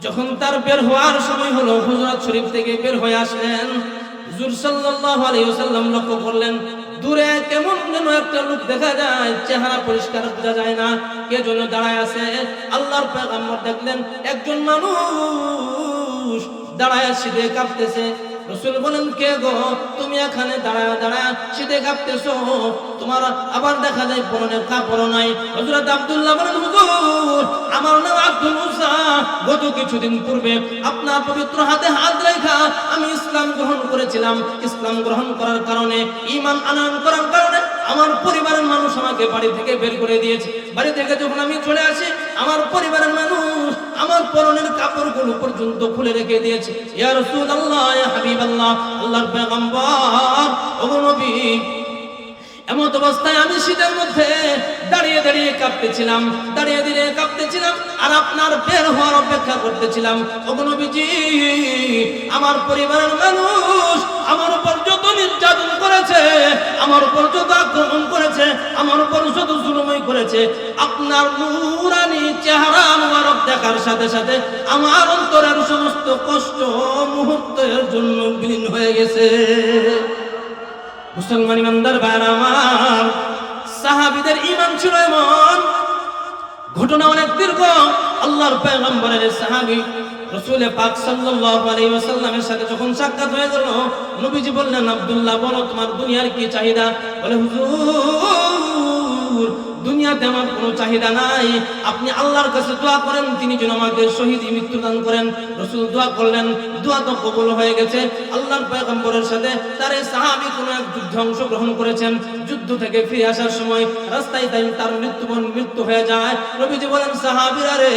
A: যখন তার বের হওয়ার সময় হলো, হুজরাত শরীফ থেকে বের হয়ে আসলেন, হুজুর সাল্লাল্লাহু আলাইহি ওয়াসাল্লাম লক্ষ্য করলেন দূরে কেমন যেন একটা লোক দেখা যায়, চেহারা পরিষ্কার বোঝা যায় না, কে যেন দাঁড়ায় আছে। আল্লাহর পয়গম্বর দেখলেন একজন মানুষ দাঁড়ায় শীতে কাঁপতেছে। রাসূল বলেন, কে গো তুমি এখানে দাঁড়ায় শীতে কাঁপতেছো, তোমার আবার দেখা যায় পরনে কাপড় নাই। হযরত আব্দুল্লাহ বলেন, হুজুর আমার নাম আব্দুল মুসা, গত কিছুদিন পূর্বে আপনার পবিত্র হাতে হাত রেখা আমি ইসলাম গ্রহণ করেছিলাম। ইসলাম গ্রহণ করার কারণে, ঈমান আনয়ন করার কারণে আমার পরিবারের মানুষ আমাকে বাড়ি থেকে বের করে দিয়েছে। বাড়ি থেকে যখন আমি চলে আসি, আমার পরিবারের মানুষ আমার পরনের কাপড়গুলো পর্যন্ত খুলে রেখে দিয়েছে। ইয়া রাসূলুল্লাহ, ইয়া হাবিবাল্লাহ, আল্লাহর পয়গম্বর, ওগো নবী, এমত অবস্থায় আমি শীতের মধ্যে দাঁড়িয়ে কাঁপতেছিলাম, আর আপনার বের হওয়ার অপেক্ষা করতেছিলাম। ওগো নবীজি, আমার পরিবারের মানুষ আমার উপর যত নির্যাতন করেছে, আমার উপর যত আক্রমণ করেছে, আমার উপর যত জুলুমই করেছে, আপনার নূরানি চেহারা মুবারক দেখার সাথে সাথে আমার অন্তরের সমস্ত কষ্ট মুহূর্তের জন্য বিলীন হয়ে গেছে। মুসলমান ইমানদার ভাইরা আমার, সাহাবীদের ঈমান ছিল এমন, ঘটনা অনেক দীর্ঘ। আল্লাহর পয়গম্বরের সাহাবী রাসূল পাক সাল্লাল্লাহু আলাইহি ওয়াসাল্লামের সাথে যখন সাক্ষাৎ হয়ে গেল, নবীজি বললেন, আব্দুল্লাহ বলো তোমার দুনিয়ার কি চাহিদা? বলে, হুজুর দুনিয়াতে আমার কোনো চাহিদা নাই, আপনি আল্লাহর কাছে দোয়া করেন তিনি যেন আমাকে শহীদ মৃত্যু দান করেন। রাসূল দোয়া করলেন, দোয়া তো কবুল হয়ে গেছে। আল্লাহর পয়গম্বরের সাথে তার এই সাহাবী কোনো এক যুদ্ধে অংশগ্রহণ করেছেন, যুদ্ধ থেকে ফিরে আসার সময় রাস্তায় তার মৃত্যু হয়ে যায়। নবীজি বলেন, সাহাবীরা রে,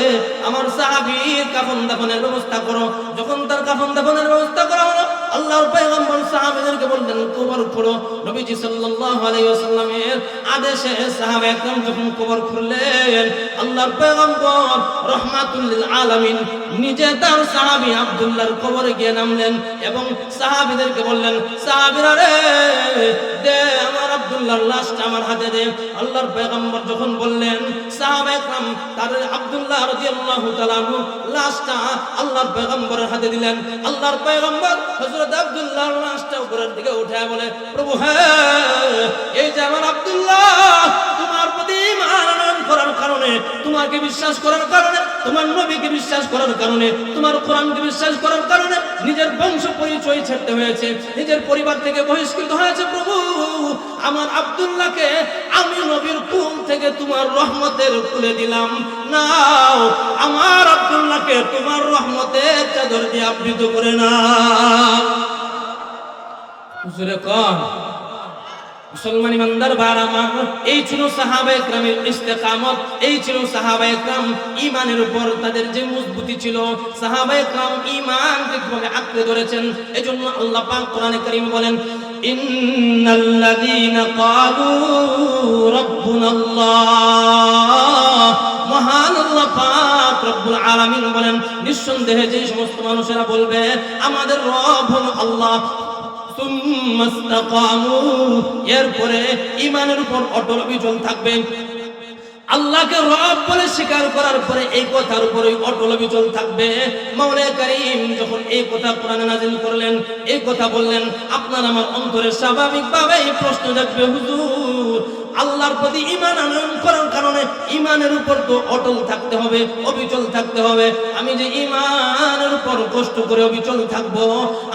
A: আমার সাহাবীর কাফন দাফনের ব্যবস্থা করো। যখন তার কাফন দাফনের ব্যবস্থা করা হলো, আল্লাহর পয়গম্বর সাহাবীদেরকে বললেন, কবর খুঁড়ো। নবীজি সাল্লাল্লাহু আলাইহি ওয়াসাল্লামের আদেশে সাহাবা একরাম যখন কবর খুললেন, আল্লাহর পয়গম্বর রাহমাতুল লিল আলামিন নিজে তার সাহাবী আব্দুল্লাহর কবরে গিয়ে নামলেন এবং সাহাবীদেরকে বললেন, সাহাবীরা রে, দে আমার আব্দুল্লাহর লাশটা আমার হাতে দে। আল্লাহর পয়গম্বর যখন বললেন, সাহাবা একরাম তাদের আব্দুল্লাহ রাদিয়াল্লাহু তাআলা লাশটা আল্লাহর পয়গম্বরের হাতে দিলেন। আল্লাহর পয়গম্বর হযরত আব্দুল্লাহর লাশটা উপরের দিকে উঠায় বলে, প্রভু হ্যাঁ, এই যে আমার আব্দুল্লাহ, তোমার প্রতি ঈমান আনয়ন করার কারণে, তোমাকে বিশ্বাস করার কারণে, তোমার নবীকে বিশ্বাস করার কারণে, তোমার কোরআনকে বিশ্বাস করার কারণে নিজের বংশ পরিচয় ছাড়তে হয়েছে, নিজের পরিবার থেকে বহিষ্কৃত হয়েছে। প্রভু, আমার আব্দুল্লাহকে আমি নবীর কুল থেকে তোমার রহমতের কুলে দিলাম, নাও আমার আব্দুল্লাহকে তোমার রহমতের চাদর দিয়ে আবৃত করে নাও। হুজুরে কোন মুসলমান ইমানদার ভাইরা আমার, এই ছিল সাহাবায়ে কেরামের ইস্তেকামত, এই ছিল সাহাবায়ে কেরাম ঈমানের উপর তাদের যে মজবুতি ছিল। সাহাবায়ে কেরাম ঈমানকে কিভাবে আঁকড়ে ধরেছেন, এজন্য আল্লাহ পাক কোরআনে কারীমে বলেন, ইন্নাল্লাযীনা ক্বালু রাব্বুনাল্লাহ, মহান আল্লাহ পাক রব্বুল আলামিন বলেন, নিঃসন্দেহে যে সমস্ত মানুষেরা বলবে আমাদের রব হলো আল্লাহ, সুম্মা ইসতাকামু, এরপরে ঈমানের উপর অটল অবিচল থাকবে। আল্লাহকে রব বলে স্বীকার করার পরে এই কথার উপরে অটল অবিচল থাকবে। মাওলানা কারীম যখন এই কথা কোরআনে নাযিল করলেন, এই কথা বললেন, আপনার আমার অন্তরে স্বাভাবিকভাবেই প্রশ্ন জাগবে, হুজুর আল্লাহর প্রতি ঈমান আনয়ন করার কারণে ঈমানের উপর তো অটল থাকতে হবে, অবিচল থাকতে হবে। আমি যে ঈমানের উপর কষ্ট করে অবিচল থাকবো,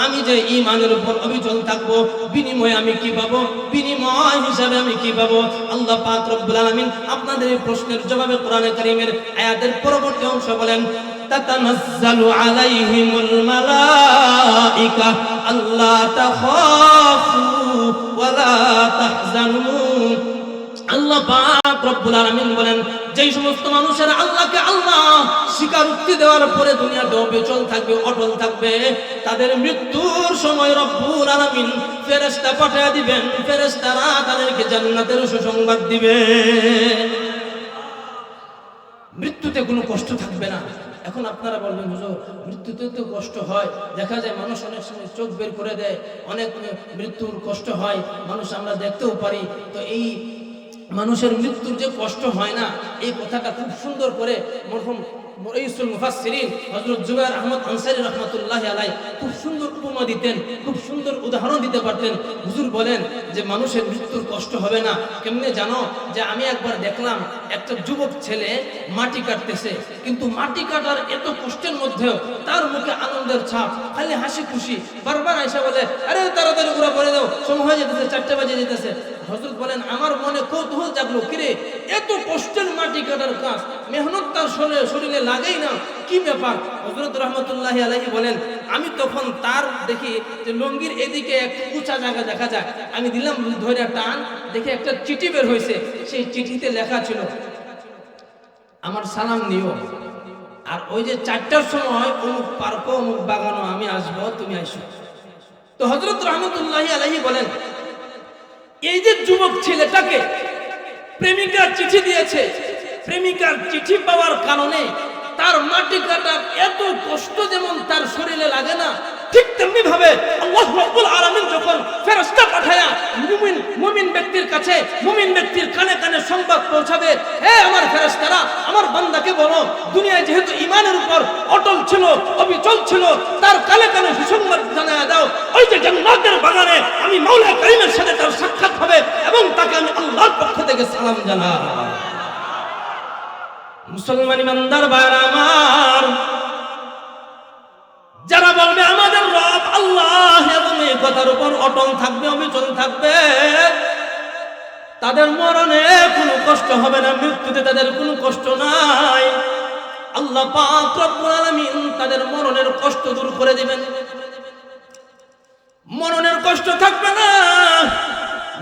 A: আমি যে ঈমানের উপর অবিচল থাকবো, বিনিময়ে আমি কি পাবো? বিনিময় হিসাবে আমি কি পাবো? আল্লাহ পাক রব্বুল আলামিন আপনাদের এই প্রশ্নের জবাবে কোরআনে কারীমের আয়াতের পরবর্তী অংশ বলেন, তাতানাজ্জালু আলাইহিমুল মালাইকা আল্লা তাখাফু ওয়া লা তাহজানু। আল্লাহ পাক রব্বুল আলামিন বলেন, যেই সমস্ত মানুষেরা আল্লাহকে আল্লাহ স্বীকারোক্তি দেওয়ার পরে দুনিয়াতে অবিচল থাকবে, অটল থাকবে, তাদের মৃত্যুর সময় রব্বুল আলামিন ফেরেশতা পাঠিয়ে দিবেন, ফেরেশতারা তাদেরকে জান্নাতের সুসংবাদ দিবে। মৃত্যুতে কোনো কষ্ট থাকবে না। এখন আপনারা বলবেন, হুজুর মৃত্যুতে তো কষ্ট হয়, দেখা যায় মানুষ অনেক সময় চোখ বের করে দেয়, অনেক মৃত্যুর কষ্ট হয়, মানুষ আমরা দেখতেও পারি। তো এই মানুষের মৃত্যুর যে কষ্ট হয় না, এই কথাটা খুব সুন্দর করে মরহুম রাইসুল মুফাসসিরিন হযরত জুবায়ের আহমদ আনসারী রাহমাতুল্লাহি আলাইহি খুব সুন্দর উপমা দিতেন, খুব সুন্দর উদাহরণ দিতে পারতেন। হুজুর বলেন যে মানুষের মৃত্যুর কষ্ট হবে না কেমনে জানো? যে আমি একবার দেখলাম একটা যুবক ছেলে মাটি কাটতেছে, কিন্তু মাটি কাটার এত কষ্টের মধ্যেও তার মুখে আনন্দের ছাপ, খালি হাসি খুশি। বারবার আয়েশা বলে, আরে তাড়াতাড়ি উড়া পড়ে দাও, সময় হয়ে যেতেছে, 4টা বাজে যেতেছে। হযরত বলেন, আমার মনে কৌতূহল জাগলো, কিরে এত কষ্টের মাটি কাটার কাজ, মেহনত তার শরীরে লাগেই না, কি ব্যাপার? হযরত রাহমাতুল্লাহি আলাইহি বলেন, আমি তখন তার দেখি যে লঙ্গির এদিকে একটু উঁচা জায়গা দেখা যায়, আমি দিলাম ধরে টান, দেখে একটা চিঠি বের হয়েছে। সেই চিঠিতে লেখা ছিল, আমার সালাম নিও, আর ওই যে 4টার সময় অমুক পার্ক অমুক বাগানো আমি আসবো, তুমি আসো। তো হযরত রাহমাতুল্লাহি আলাইহি বলেন, এই যে যুবক ছেলেটাকে প্রেমিকা চিঠি দিয়েছে, প্রেমিকার চিঠি পাওয়ার কারণে তার মাটি কাটার এত কষ্ট যেমন তার শরীরে লাগে না, ঠিক তেমনি ভাবে আল্লাহ রাব্বুল আলামিন যখন ফেরেশতা পাঠায়া মুমিন ব্যক্তির কাছে, মুমিন ব্যক্তির কানে কানে সংবাদ পৌঁছাবে, হে আমার ফেরেশতারা, আমার বান্দাকে বলো দুনিয়ায় যেহেতু ঈমানের উপর অটল ছিল, অবিচল ছিল, তার কানে কানে সুসংবাদ জানায়া দাও, ওই যে জান্নাতের বাগানে আমি মাওলানা কারীমের সাথে তার সাক্ষাৎ হবে এবং তাকে আমি আল্লাহর পক্ষ থেকে সালাম জানাবো। মুসলমান ইমানদার ভাইরা আমার, যারা বলবে আমাদের রব আল্লাহ এবং এই কথার উপর অটল থাকবে, অবিচল থাকবে, তাদের মরণে কোনো কষ্ট হবে না, মৃত্যুতে তাদের কোনো কষ্ট নাই। আল্লাহ পাক রব্বুল আলামিন তাদের মরণের কষ্ট দূর করে দিবেন, মরণের কষ্ট থাকবে না।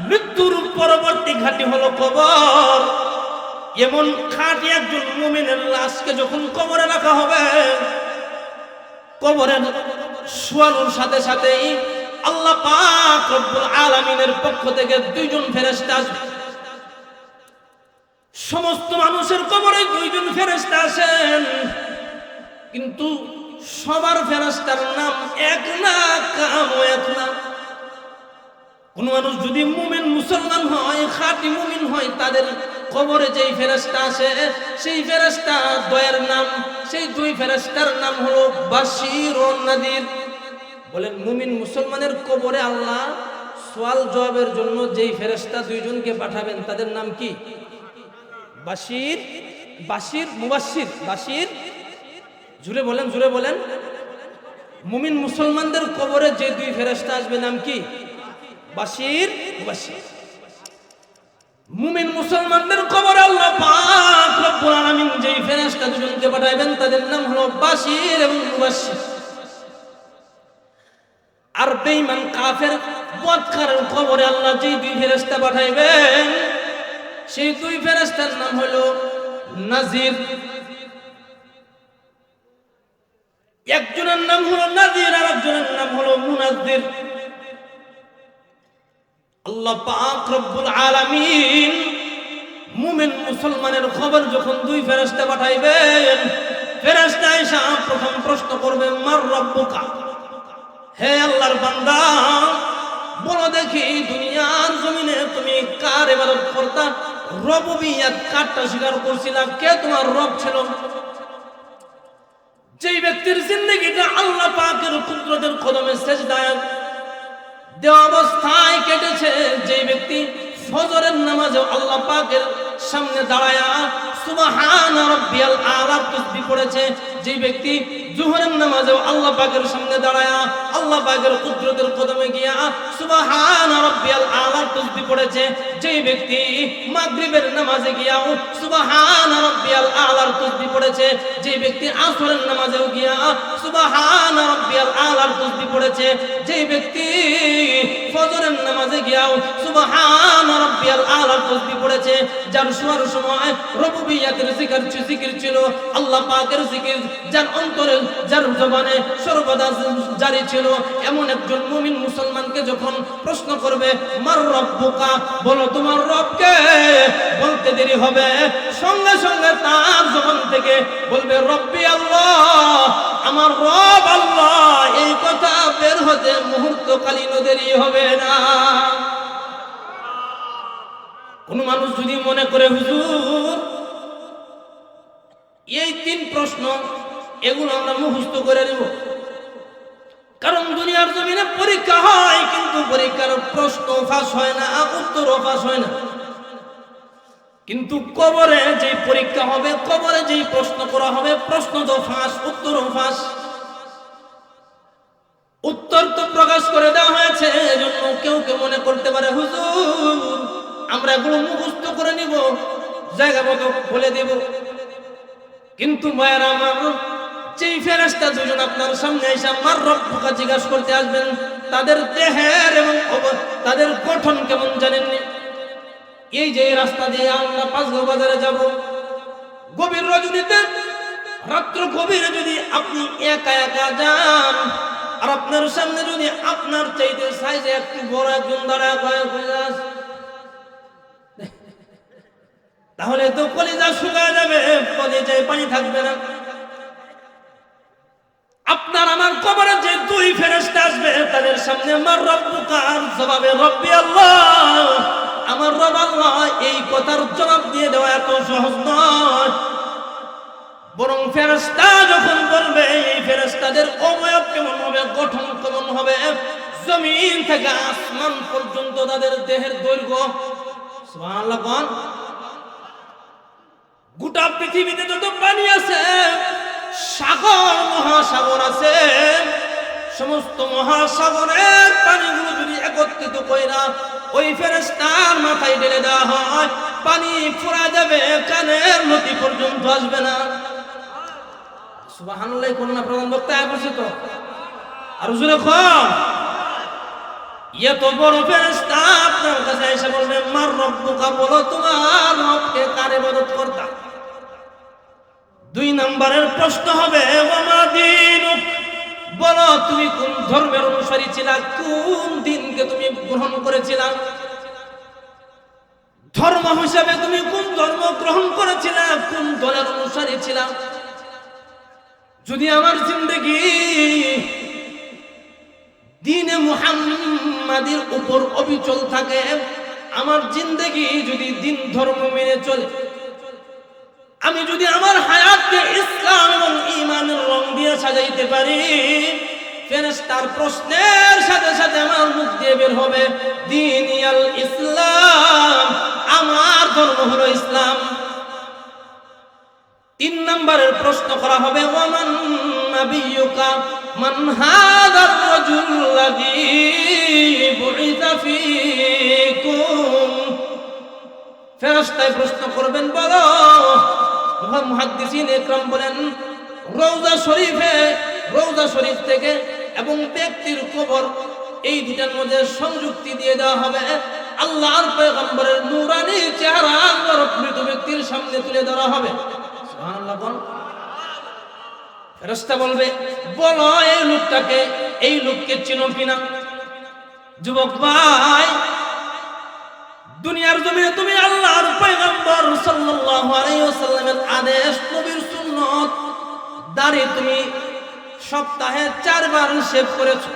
A: মৃত্যুর পরবর্তী ঘাটি হলো কবর। এমন খাঁটি একজন মুমিনের লাশকে যখন কবরে রাখা হবে, কবরের শোয়ানোর সাথে সাথেই আল্লাহ পাক রব্বুল আলামিনের পক্ষ থেকে 2 জন ফেরেশতা আসবে। সমস্ত মানুষের কবরে 2 জন ফেরেশতা আসেন, কিন্তু সবার ফেরেশতার নাম এক না, কামও এক না। কোন মানুষ যদি মুমিন মুসলমান হয়, খাঁটি মুমিন হয়, তাদের কবরে যেই ফেরেশতা আসে, সেই ফেরেশতা দ্বয়ের নাম, সেই 2 ফেরেশতার নাম হলো বাশীর ও নাযীর। বলেন, মুমিন মুসলমানের কবরে আল্লাহ সওয়াল জবাবের জন্য যেই ফেরেশতা 2 জনকে পাঠাবেন, তাদের নাম কি? বাশীর, বাশীর, মুবাশশির। বাশীর, জুড়ে বলেন, জুড়ে বলেন। মুমিন মুসলমানদের কবরে যে 2 ফেরেশতা আসবে, নাম কি? বাশীর, মুবাশশির। মুমিন মুসলমানদের কবরে আল্লাহ পাক রব্বুল আলামিন যেই ফেরেশতা 2 জনকে পাঠাবেন, তাদের নাম হলো বাশীর এবং মুবাশশির। আর বেঈমান কাফের বদকারের কবরে আল্লাহ যেই 2 ফেরেশতা পাঠাইবেন, সেই 2 ফেরেশতার নাম হলো নাযীর। একজনের নাম হলো নাযীর আর একজনের নাম হলো মুনাজ্জির। আল্লাহ পাক রব্বুল আলামিন মুমিন মুসলমানের খবর যখন দুই ফেরেশতা পাঠাইবেন, ফেরেশতা এসে প্রথম প্রশ্ন করবে মার রব্বুকা, হে আল্লাহর বান্দা বলো দেখি দুনিয়ার জমিনে তুমি কার ইবাদত করতা, রুবুবিয়্যাত কারটা স্বীকার করছিলা, কে তোমার রব ছিল? যেই ব্যক্তির জিন্দেগিটা আল্লাহ পাকের কুদরতের কদমে সেজদায় দেওয়া অবস্থায় কেটেছে, যেই ব্যক্তি ফজরের নামাজে আল্লাহ পাকের সামনে দাঁড়ায়া সুবহানা রাব্বিয়াল আ'লার তাসবিহ পড়েছে, যেই ব্যক্তি জোহরের নামাজেও আল্লাহ পাকের সামনে দাঁড়ায়া আল্লাহ পাকের কুদরতের কদমে গিয়া সুবহানা রাব্বিয়াল আ'লার তাসবিহ পড়েছে, যেই ব্যক্তি মাগরিবের নামাজে গিয়াও সুবহানা রাব্বিয়াল আ'লার তাসবিহ পড়েছে, যেই ব্যক্তি আসরের নামাজেও গিয়া সুবহানা রাব্বিয়াল আ'লার তাসবিহ পড়েছে, যেই ব্যক্তি ফজরের নামাজে গিয়াও সুবহানা রাব্বিয়াল আ'লার তাসবিহ পড়েছে, যার শোয়ার সময় রুবুবিয়্যাতের জিকির ছিল, আল্লাহ পাকের জিকির যার অন্তরে যার জবানে সর্বদা জারি ছিল, এমন একজন মুমিন মুসলমানকে যখন প্রশ্ন করবে মার রব্বুকা, বলো তোমার রব কে, বলতে দেরি হবে, সঙ্গে সঙ্গে তার জবান থেকে বলবে রব্বি আল্লাহ, আমার রব আল্লাহ, এই কথা বের হতে মুহূর্তকালীন দেরি হবে না। কোন মানুষ যদি মনে করে হুজুর এই তিন প্রশ্ন এগুলো আমরা মুখস্থ করে নেব, কারণ দুনিয়ার জমিনে পরীক্ষা হয় কিন্তু পরীক্ষার প্রশ্ন ফাঁস হয় না, উত্তরও ফাঁস হয় না, কিন্তু কবরে যে পরীক্ষা হবে, কবরে যেই প্রশ্ন করা হবে, প্রশ্ন তো ফাঁস, উত্তরও ফাঁস। উত্তর তো প্রকাশ করে দেওয়া হয়েছে, এজন্য কেউ কেউ মনে করতে পারে হুজুর আমরা এগুলো মুখস্থ করে নিব, জায়গা মতো বলে দেব, কিন্তু মায়ের আমার যেই ফেরেশতা দুজন আপনার সামনে এসে মার রব্বুকা জিজ্ঞাসা করতে আসবেন, তাদের দেহের এবং তাদের গঠন কেমন জানেননি? এই যে রাস্তা দিয়ে আমরা পাঁচগাঁও বাজারে যাব, গভীর রজনীতে রাত্র গভীরে যদি আপনি একা একা যান, আর আপনার সামনে যদি আপনার চাইতে সাইজে একটু বড় একজন দাঁড়ায় তাহলে তো কলিজা শুকায় যাবে, কলিজায় পানি থাকবে না। আপনার আমার কবরে যে দুই ফেরেশতা আসবে, তাদের সামনে আমার রব্বুকার জবাবে রব্বি আল্লাহ, আমার রব আল্লাহ, এই কথার জবাব দিয়ে দেওয়া এত সহজ নয়, বরং ফেরেশতা যখন বলবে এই ফেরেশতাদের অবয়ব কেমন হবে, গঠন কেমন হবে, জমিন থেকে আসমান পর্যন্ত তাদের দেহের দৈর্ঘ্য, সুবহানাল্লাহ কোন, গোটা পৃথিবীতে যত পানি আছে, সাগর মহাসাগর আছে, সমস্ত মহাসাগরের পানিগুলো যদি একত্রিত কইরা ওই ফেরেশতার মাথায় ঢেলে দেওয়া হয়, পানি ফুরা যাবে, কানের নতি পর্যন্ত আসবে না। সুবহানাল্লাহ কোন না, প্রধান বক্তা আসছে তো, আর জোরে কোন, এত বড় ফেরেশতা আপনার কাছে এসে বলবে মার রব্বুকা, বলো তোমার রবকে কার ইবাদত করতা? দুই নম্বরের প্রশ্ন হবে ওমা দীনুক, বলো তুমি কোন ধর্মের অনুসারী ছিলা, কোন দিনকে তুমি গ্রহণ করেছিলা, ধর্ম হিসেবে তুমি কোন ধর্ম গ্রহণ করেছিলা, কোন দলের অনুসারী ছিলা? যদি আমার জিন্দেগি দ্বীনে মুহাম্মাদের উপর অবিচল থাকে, আমার জিন্দেগি যদি দ্বীন ধর্ম মেনে চলে, আমি যদি আমার হায়াতকে ইসলাম এবং ঈমানের রং দিয়ে সাজাইতে পারি, ফেরেশতার প্রশ্নের সাথে সাথে আমার মুখ দিয়ে বের হবে দীনিয়াল ইসলাম, আমার ধর্ম হলো ইসলাম। তিন নম্বরের প্রশ্ন করা হবে ওয়ামান নাবিয়ুকা, মান হাযার রাজুল্লাযী বুইসা ফীকুম, ফেরেশতায় প্রশ্ন করবেন বলো, মুহাদ্দিসিন ইকরাম বলেন রওজা শরীফ থেকে এবং ব্যক্তির কবর, এই দুটার মধ্যে সংযুক্তি দিয়ে দেওয়া হবে, আল্লাহর পয়গম্বরের নূরানী চেহারা মৃত ব্যক্তির সামনে তুলে ধরা হবে। সুবহানাল্লাহ বল। ফেরেশতা বলবে বলো এই লোককে চিনো কিনা? যুবক ভাই, দুনিয়ার জমিনে তুমি আল্লাহর পয়গম্বর সাল্লাল্লাহু আলাইহি ওয়াসাল্লামের আদেশ, নবীর সুন্নত, দাড়ি তুমি সপ্তাহে 4 বার শেভ করেছো।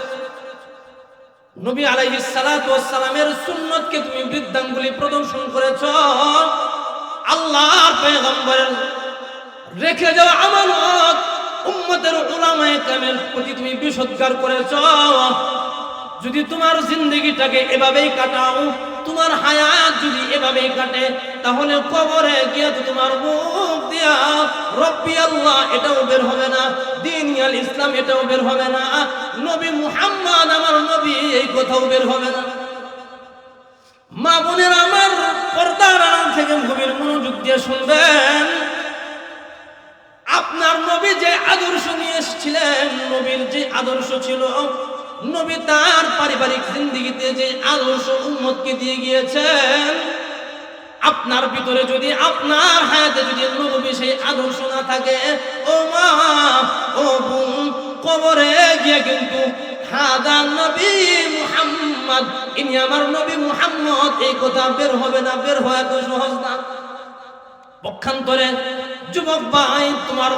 A: নবী আলাইহিস সালাতু ওয়াস সালামের সুন্নতকে তুমি বৃদ্ধাঙ্গুলি প্রদর্শন করেছো। আল্লাহর পয়গম্বরের রেখে যাওয়া আমানত উম্মতের উলামায়ে কেরামের প্রতি তুমি বিসৎকার করেছো। যদি তোমার জিন্দেগিটাকে এভাবেই কাটাও, তোমার হায়াত যদি এভাবেই কাটে, তাহলে কবরে গিয়ে তো তোমার মুখ দিয়া রব্বি আল্লাহ এটাও বের হবে না, দ্বীনুল ইসলাম এটাও বের হবে না, নবী মুহাম্মদ আমার নবী এই কথাও বের হবে না। মা বোনের আমার, পর্দার আড়াল থেকে গভীর মনোযোগ দিয়ে শুনবেন। আপনার নবী যে আদর্শ নিয়ে এসেছিলেন, নবীর যে আদর্শ ছিল, নবী তার পারিবারিক জিন্দেগিতে যে আদর্শ উম্মতকে দিয়ে গিয়েছেন, আপনার ভিতরে যদি, আপনার হায়াতে যদি নবী সেই আদর্শ না থাকে, ও মা ও বোন, কবরে গিয়ে কিন্তু হাদা নবী মুহাম্মদ, ইনি আমার নবী মুহাম্মদ, এই কথা বের হবে না, বের হওয়া তো সহজ না। পক্ষান্তরে যুবক ভাই, তোমার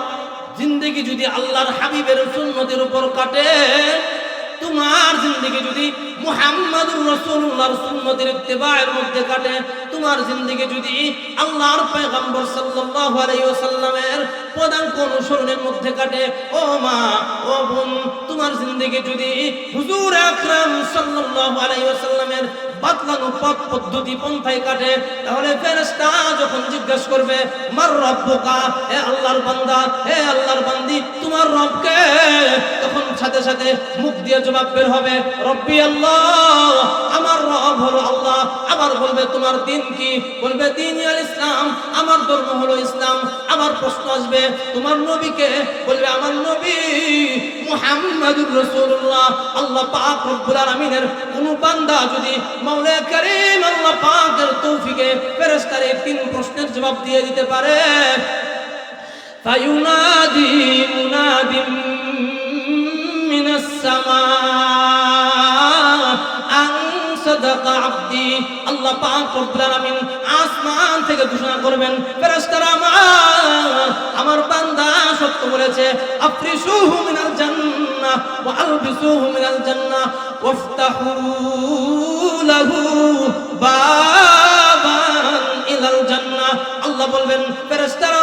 A: জিন্দেগি যদি আল্লাহর হাবিবের সুন্নতের উপর কাটে, তোমার জিন্দেগি যদি মুহাম্মাদুর রাসূলুল্লাহর সুন্নতের ইত্তেবায়ের মধ্যে কাটে, তোমার জিন্দেগি যদি আল্লাহর পয়গম্বর সাল্লাল্লাহু আলাইহি ওয়াসাল্লামের পদাঙ্ক অনুসরণের মধ্যে কাটে, ও মা ও বোন, তোমার জিন্দেগি যদি হুজুর আকরাম সাল্লাল্লাহু আলাইহি ওয়াসাল্লামের বাতলানো পথ পদ্ধতি পন্থায় কাটে, তাহলে ফেরেশতা যখন জিজ্ঞাসা করবে মার রব্বুকা, হে আল্লাহর বান্দা, হে আল্লাহর বান্দি, তোমার রবকে, তখন সাথে সাথে মুখ দিয়ে জবাব বের হবে রব্বি আল্লাহ, আমার রব হলো আল্লাহ। আবার বলবে তোমার দিন কি? বলবে দ্বীনুল ইসলাম, আমার ধর্ম হলো ইসলাম। আবার প্রশ্ন আসবে তোমার নবীকে? বলবে আমার নবী মুহাম্মাদুর রাসূলুল্লাহ। আল্লাহ পাক রব্বুল আলামিনের কোন বান্দা যদি মাওলা কারীম আল্লাহ পাকের তৌফিকে ফেরেশতার এই 3 প্রশ্নের জবাব দিয়ে দিতে পারে, ফায়ুনাদি মুনাদিম মিনাস সামা আন সাদাকা আবদি, আল্লাহ পাক রব্বুল আলামিন আসমান থেকে ঘোষণা করবেন, ফেরেশতারা আমার বান্দা সত্য বলেছে। আফরিশুহু মিনাল জান্নাহ ওয়া আলবিসুহু মিনাল জান্নাহ ওয়াফতাহু লাহু বাবান ইলাল জান্নাহ। আল্লাহ বলবেন ফেরেশতারা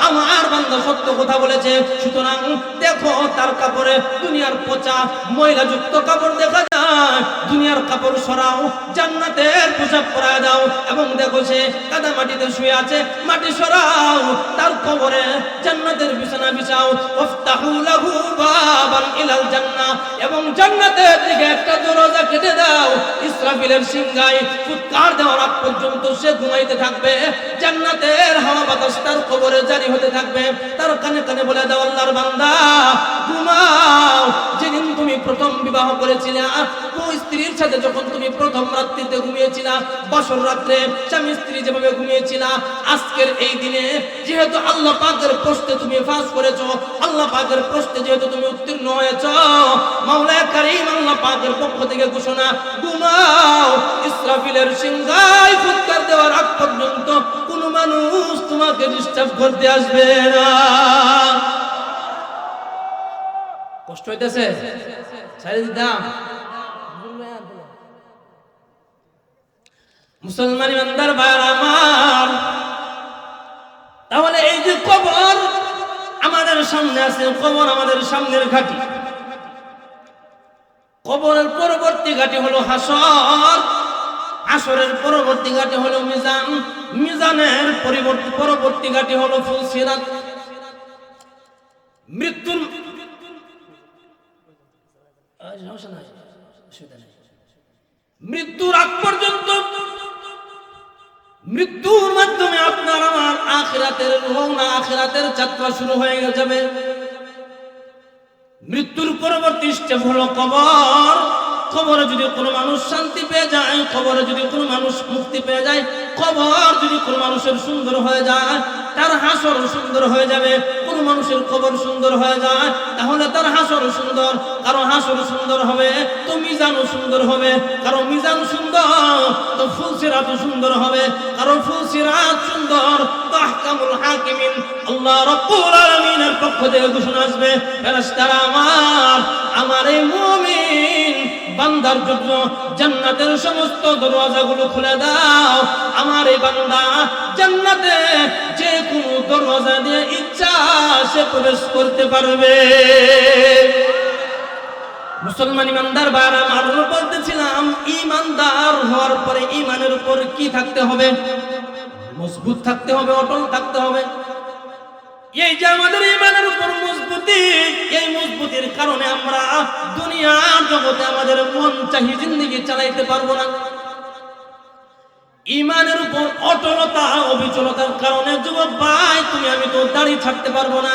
A: আমার বান্দা সত্য কথা বলেছে, সুতরাং দেখো তার কাপড়ে দুনিয়ার পচা ময়লাযুক্ত কাপড় দেখা যায়, দুনিয়ার কাপড় সরাও, জান্নাতের পোশাক পরায় দাও, এবং দেখো সে কাদা মাটিতে শুয়ে আছে, মাটি সরাও, তার কবরে জান্নাতের বিছানা বিছাও। ওয়াফতাহু লাহু বাবান ইলাল জান্নাহ, এবং জান্নাতের দিকে একটা দরজা কেটে দাও। ইসরাফিলের সিংহায় ফুৎকার দেওয়ার আগ পর্যন্ত সে ঘুমাইতে থাকবে, জান্নাতের হাওয়া বাতাস তার কবরে জারি হতে থাকবে। তার কানে কানে বলে দাও আল্লাহর বান্দা ঘুমাও। যেদিন তুমি প্রথম বিবাহ করেছিলে, ওই স্ত্রীর সাথে যখন তুমি প্রথম রাত্রিতে ঘুমিয়েছিলা, বাসর রাত্রে স্বামী স্ত্রী যেভাবে ঘুমিয়েছিলা, আজকের এই দিনে যেহেতু আল্লাহ পাকের প্রশ্নে তুমি ফাঁস করেছো, আল্লাহ পাকের প্রশ্নে যেহেতু তুমি উত্তীর্ণ হয়েছ, মাওলা কারীম আল্লাহ পাকের পক্ষ থেকে ঘোষণা, ঘুমাও। ইসরাফিলের সিংহায় ফুৎকার দেওয়ার আগ পর্যন্ত কোন মানুষ তোমাকে ডিস্টার্ব করতে আসবে না। কষ্ট হইতেছে? ছেড়ে দিতাম। মুসলমান ইমানদার ভাইরা আমার, তাহলে এই যে কবর আমাদের সামনে আছে, কবর আমাদের সামনের ঘাঁটি, কবরের পরবর্তী ঘাঁটি হলো হাসর, হাসরের পরবর্তী ঘাঁটি হলো মিজান, মিজানের পরবর্তী ঘাঁটি হলো ফুলসিরাত। মৃত্যুর মৃত্যুর আগ পর্যন্ত, মৃত্যুর মাধ্যমে আপনার আমার আখিরাতের রওনা, আখিরাতের যাত্রা শুরু হয়ে যাবে। মৃত্যুর পরবর্তী স্টেপ হলো কবর। কবরে যদি কোনো মানুষ শান্তি পেয়ে যায়, কবরে যদি কোনো মানুষ মুক্তি পেয়ে যায়, কবর যদি কোনো মানুষের সুন্দর হয়ে যায়, তার হাসর সুন্দর হয়ে যাবে। কোন মানুষের কবর সুন্দর হয়ে যায় তাহলে তার হাসর সুন্দর, কারো হাসর সুন্দর হবে তো মিজানও সুন্দর হবে, কারো মিজান সুন্দর তো ফুলসিরাত সুন্দর হবে, কারো ফুলসিরাত সুন্দর তো আহকামুল হাকিমিন আল্লাহ রাব্বুল আলামিনের পক্ষ থেকে ঘোষণা আসবে, ফেরেশতারা আমার এই মুমিন বান্দার জন্য জান্নাতের সমস্ত দরওয়াজাগুলো খুলে দাও। আমার এই বান্দা জান্নাতে যে কোনো দরওয়াজা দিয়ে ইচ্ছা সে প্রবেশ করতে পারবে। মুসলমান ইমানদার ভাইরা আমার বলতেছিলাম, ইমানদার হওয়ার পরে ইমানের উপর কি থাকতে হবে? মজবুত থাকতে হবে, অটল থাকতে হবে। এই যে আমাদের ইমানের উপর মজবুতি, এই মজবুতির কারণে আমরা দুনিয়ার জগতে আমাদের মন চাহি জিন্দেগি চালাইতে পারবো না। ইমানের উপর অটলতা অবিচলতার কারণে যুবক ভাই তুমি আমি তো দাড়ি ছাড়তে পারবো না।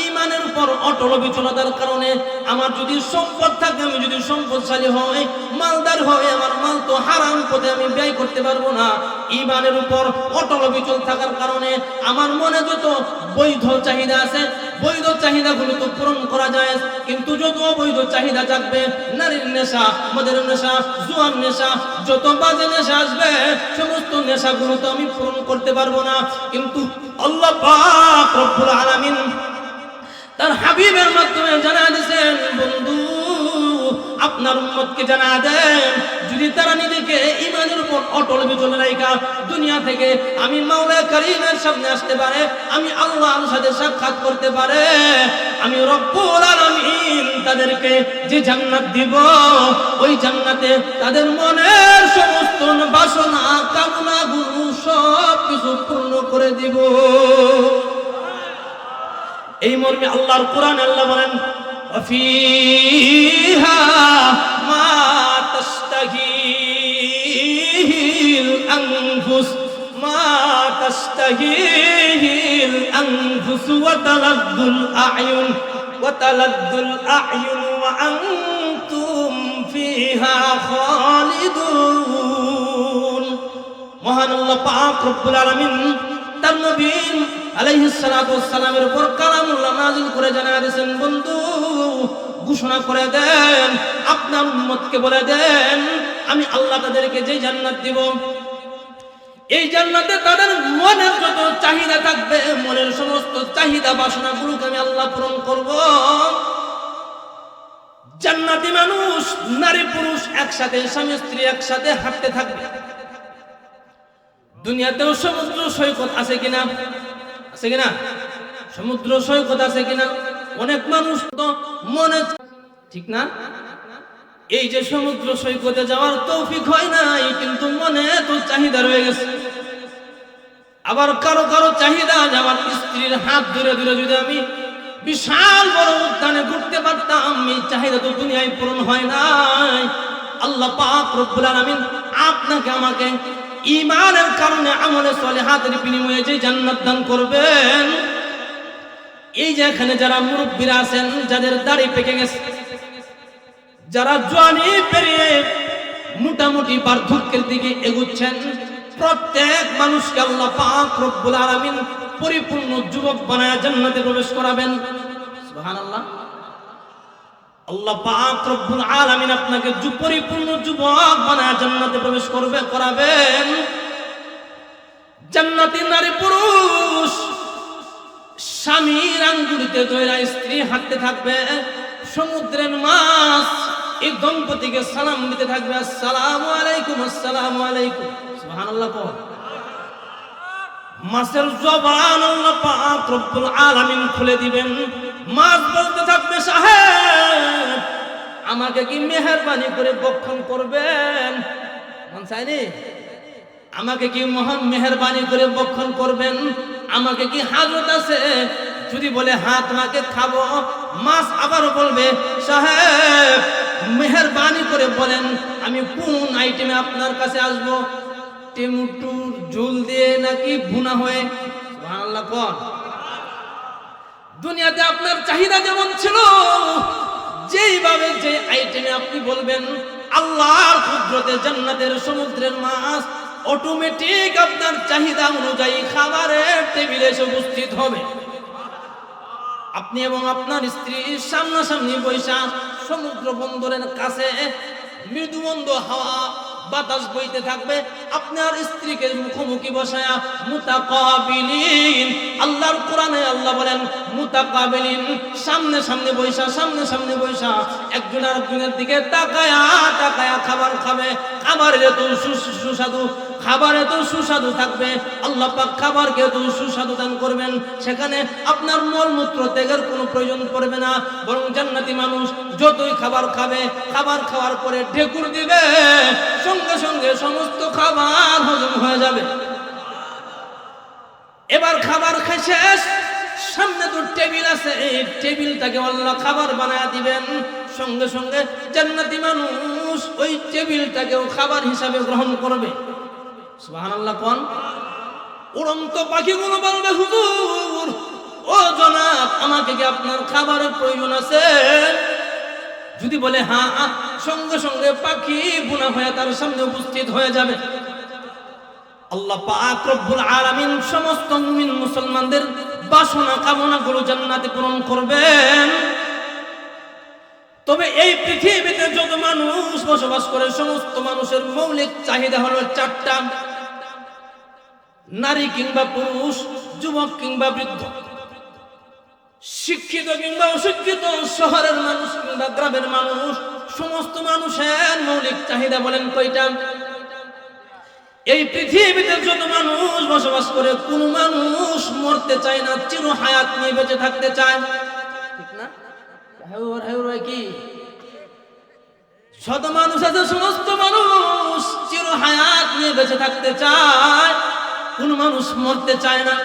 A: ইমানের উপর অটল অবিচলতার কারণে আমার যদি সম্পদ থাকে, আমি যদি সম্পদশালী হই, মালদার হই, আমার মাল তো হারাম পথে আমি ব্যয় করতে পারবো না। ইমানের উপর অটল অবিচল থাকার কারণে আমার মনে যত বৈধ চাহিদা আছে, বৈধ চাহিদাগুলো তো পূরণ করা যায়, কিন্তু যত অবৈধ চাহিদা জাগবে, নারীর নেশা, মদের নেশা, জুয়ার নেশা, যত বাজে নেশা আসবে সমস্ত নেশাগুলো তো আমি পূরণ করতে পারবো না। কিন্তু আল্লাহ পাক রব্বুল আলামিন তার হাবিবের মাধ্যমে জানা দিয়েছেন, বন্ধু আপনার উম্মতকে জানা দেন, যদি তারা নিজেকে ইমানের উপর অটল বিচল রাখা দুনিয়া থেকে আমি মাওলা কারীমের সামনে আসতে পারে, আমি আল্লাহর সাথে সাক্ষাৎ করতে পারে, আমি রব্বুল আলামিন তাদেরকে যে জান্নাত দিব, ওই জান্নাতে তাদের মনের সমস্ত বাসনা কামনাগুলো সব কিছু পূর্ণ করে দিব। এই মর্মে আল্লাহর কোরআন আল্লাহ বলেন, وفيها ما تشتهيه الأنفس ما تشتهيه الأنفس وتلذ الأعين وأنتم فيها خالدون। মহান আল্লাহ পাক রব্বুল আলামিন তার নবী আলাইহিস সালাতু ওয়াস সালামের উপর কালামুল্লাহ নাযিল করে জানায়া দিয়েছেন, বন্ধু ঘোষণা করে দেন, আপনার উম্মতকে বলে দেন, আমি আল্লাহ তাদেরকে যে জান্নাত দিব, এই জান্নাতে তাদের মনের যত চাহিদা থাকবে, মনের সমস্ত চাহিদা বাসনাগুলোকে আমি আল্লাহ পূরণ করব। জান্নাতি মানুষ নারী পুরুষ একসাথে, স্বামী স্ত্রী একসাথে হাঁটতে থাকবে। দুনিয়াতেও সমুদ্র সৈকত আছে কিনা? আছে কিনা? সমুদ্র সৈকত আছে কিনা? অনেক মানুষ তো মনে, ঠিক না, এই যে সমুদ্র সৈকতে যাওয়ার তৌফিক হয় নাই, কিন্তু মনে তো চাহিদা রয়ে গেছে। আবার কারো কারো চাহিদা, আমার স্ত্রীর হাত ধরে ধরে যদি আমি বিশাল বড় উদ্যানে ঘুরতে পারতাম, এই চাহিদা তো দুনিয়ায় পূরণ হয় নাই। আল্লাহ পাক রব্বুল আলামিন আপনাকে আমাকে ঈমানের কারণে আমলে সলিহাতের বিনিময়ে যে জান্নাত দান করবেন। এই যে এখানে যারা মুরব্বীরা আছেন, যাদের দাড়ি পেকে গেছে, যারা জওয়ানি পেরিয়ে মোটামুটি বার্ধক্যের দিকে এগুচ্ছেন, প্রত্যেক মানুষকে আল্লাহ পাক রব্বুল আলামিন পরিপূর্ণ যুবক বানায় জান্নাতে প্রবেশ করাবেন। সুবহানাল্লাহ। আল্লাহ পাক রব্বুল আলামিন আপনাকে পরিপূর্ণ যুবক বানায় জান্নাতে প্রবেশ করাবেন। জান্নাতি নারী পুরুষ স্বামীর আঙ্গুলিতে ধরে স্ত্রী হাঁটতে থাকবে। সমুদ্রের মাছ এই দম্পতিকে সালাম দিতে থাকবে, আসসালামু আলাইকুম, আসসালামু আলাইকুম। সুবহানাল্লাহ। মাছের জবান আল্লাহ পাক রব্বুল আলামিন খুলে দিবেন। মাছ বলতে থাকবে, সাহেব আমাকে কি মেহেরবানি করে বক্ষণ করবেন? মন চাইনি আমাকে কি মহান মেহেরবানি করে বক্ষণ করবেন? আমাকে কি হাজত আছে? যদি বলে হ্যাঁ তোমাকে খাবো, মাছ আবারও বলবে, সাহেব মেহেরবানি করে বলেন আমি কোন আইটেমে আপনার কাছে আসবো, টেমুটুর ঝোল দিয়ে নাকি ভুনা হয়ে? সুবহানাল্লাহ। কোন দুনিয়াতে আপনার চাহিদা যেমন ছিল, যেইভাবে যে আইটেমে আপনি বলবেন, আল্লাহর কুদরতে জান্নাতের সমুদ্রের মাছ অটোমেটিক আপনার চাহিদা অনুযায়ী খাবারের টেবিলে এসে উপস্থিত হবে। আপনি এবং আপনার স্ত্রী সামনাসামনি বৈশা সমুদ্র বন্দরের কাছে মৃদুমন্দ হাওয়া বাতাস বইতে থাকবে, আপনার স্ত্রীকে মুখোমুখি বসায়া মুতাকাবিলিন, আল্লাহর কোরআনে আল্লাহ বলেন মুতাকাবিলিন, সামনে সামনে বৈশা একজন আরেকজনের দিকে তাকায়া তাকায়া খাবার খাবে। খাবারের এত সুস্বাদু, খাবার এত সুস্বাদু থাকবে, আল্লাহ পাক খাবারকে এত সুস্বাদু দান করবেন, সেখানে আপনার মলমূত্র ত্যাগের কোনো প্রয়োজন পড়বে না। বরং জান্নাতি মানুষ যতই খাবার খাবে, খাবার খাওয়ার পরে ঢেকুর দিবে, সঙ্গে সঙ্গে সমস্ত খাবার হজম হয়ে যাবে। এবার খাবার খাই শেষ, সামনে তো টেবিল আছে, এই টেবিলটাকে আল্লাহ খাবার বানায় দিবেন। সঙ্গে সঙ্গে জান্নাতি মানুষ ওই টেবিলটাকেও খাবার হিসাবে গ্রহণ করবে। সুবহানাল্লাহ কোন উড়ন্ত পাখিগুলো বলবে, হুজুর ও জনাব, আমাকে কি আপনার খাবারের প্রয়োজন আছে? যদি বলে হ্যাঁ, সঙ্গে সঙ্গে পাখি বুনা হয়ে তার সামনে উপস্থিত হয়ে যাবে। আল্লাহ পাক রব্বুল আলামিন সমস্ত মুমিন মুসলমানদের বাসনা কামনাগুলো জান্নাতে পূরণ করবেন। তবে এই পৃথিবীতে যত মানুষ বসবাস করে, সমস্ত মানুষের মৌলিক চাহিদা হলো চারটা। নারী কিংবা পুরুষ, যুবক কিংবা বৃদ্ধ, শিক্ষিত কিংবা অশিক্ষিত, শহরের মানুষ কিংবা গ্রামের মানুষ, সমস্ত মানুষের মৌলিক চাহিদা বলেন কয়টা? এই পৃথিবীতে যত মানুষ বসবাস করে, কোন মানুষ মরতে চায় না, চির হায়াত নিয়ে বেঁচে থাকতে চায়, ঠিক না? কি শত মানুষ আছে, সমস্ত মানুষ চির হায়াত নিয়ে বেঁচে থাকতে চায়, কোন মানুষ মরতে চায় না।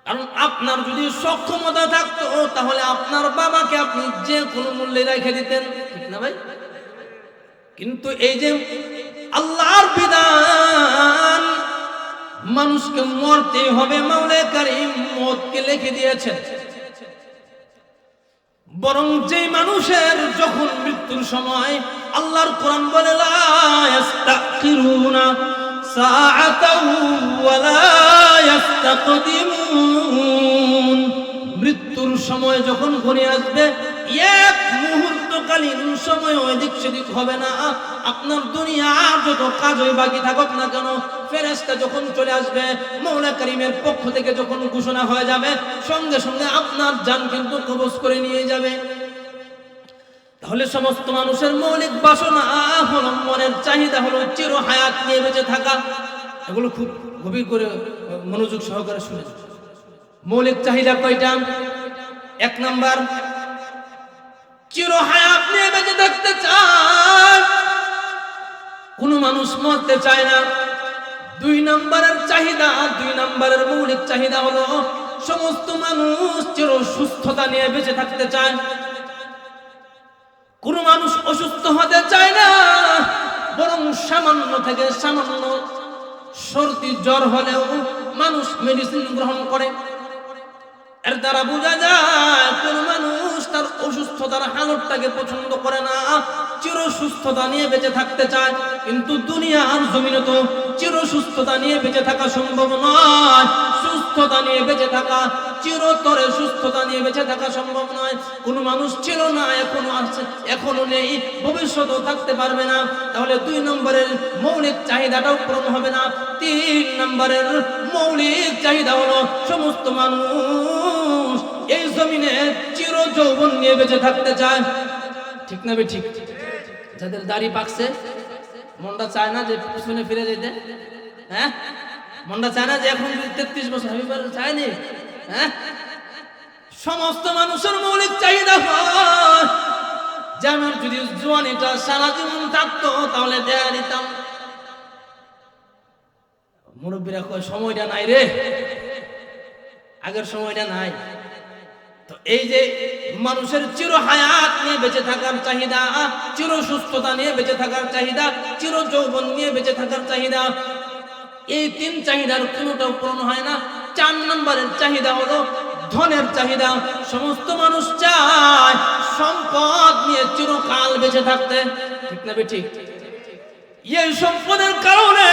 A: কারণ আপনার যদি সক্ষমতা থাকতো, তাহলে আপনার বাবাকে আপনি যে কোনো মূল্যে রেখে দিতেন, ঠিক না ভাই? কিন্তু এই যে আল্লাহর বিধান, মানুষকে মরতে হবে, মাওলা কারীম মওতকে লিখে দিয়েছেন। বরং যে মানুষের যখন মৃত্যুর সময়, আল্লাহর কোরআন বলে লা ইস্তাখিরুনা সাআতাও ওয়া লা ইস্তাকদিমুন, মৃত্যুর সময় যখন ঘনিয়ে আসবে, এক মুহূর্তকালীন সময় এদিক সেদিক হবে না। আপনার দুনিয়ার যত কাজই বাকি থাকুক না কেন, ফেরেশতা যখন চলে আসবে, মাওলা কারীমের পক্ষ থেকে যখন ঘোষণা হয়ে যাবে, সঙ্গে সঙ্গে আপনার জান কিন্তু কবজ করে নিয়ে যাবে। তাহলে সমস্ত মানুষের মৌলিক বাসনা হলো, মনের চাহিদা হলো চির হায়াত নিয়ে বেঁচে থাকা। এগুলো খুব গভীর করে মনোযোগ সহকারে শুনে। মৌলিক চাহিদা কয়টা? এক নাম্বার, চির হায়াত নিয়ে বেঁচে থাকতে চায়, কোন মানুষ মরতে চায় না। দুই নম্বরের চাহিদা, দুই নম্বরের মৌলিক চাহিদা হলো সমস্ত মানুষ চির সুস্থতা নিয়ে বেঁচে থাকতে চায়, কোন মানুষ অসুস্থ হতে চায় না। বরং সামান্য থেকে সামান্য সর্দি জ্বর হলেও মানুষ মেডিসিন গ্রহণ করে। এর দ্বারা বোঝা যায় কোন মানুষ তার অসুস্থতার হালতটাকে পছন্দ করে না, চির সুস্থতা নিয়ে বেঁচে থাকতে চায়। কিন্তু দুনিয়ার জমিনে তো চির সুস্থতা নিয়ে বেঁচে থাকা সম্ভব নয়। সুস্থতা নিয়ে বেঁচে থাকা, চিরতরে সুস্থতা নিয়ে বেঁচে থাকা সম্ভব নয়। কোন মানুষ ছিল না, এখনো আছে, এখনো নেই, ভবিষ্যতেও থাকতে পারবে না। তাহলে দুই নম্বরের মৌলিক চাহিদাটাও পূরণ হবে না। তিন নম্বরের মৌলিক চাহিদা হলো সমস্ত মানুষ এই জমিনে চির যৌবন নিয়ে বেঁচে থাকতে চায়, ঠিক না? ঠিক। যাদের দাড়ি পাকছে, মনটা চায় না যে পিছনে ফিরে যেতে, হ্যাঁ? মনটা চায় না যে এখন 33 বছর আমি চায়নি, হ্যাঁ? সমস্ত মানুষের মৌলিক চাহিদা হয় যে আমার যদি জোয়ানিটা সারা জীবন থাকতো তাহলে দেয়া দিতাম। মুরব্বীরা কয় সময়টা নাই রে, আগের সময়টা নাই। তো এই যে মানুষের চির হায়াত নিয়ে বেঁচে থাকার চাহিদা, চির সুস্থতা নিয়ে বেঁচে থাকার চাহিদা, চির যৌবন নিয়ে বেঁচে থাকার চাহিদা, এই তিন চাহিদার কোনোটাও পূরণ হয় না। চার নম্বরের চাহিদা হলো ধনের চাহিদা। সমস্ত মানুষ চায় সম্পদ নিয়ে চিরকাল বেঁচে থাকতে, ঠিক না? ঠিক। এই সম্পদের কারণে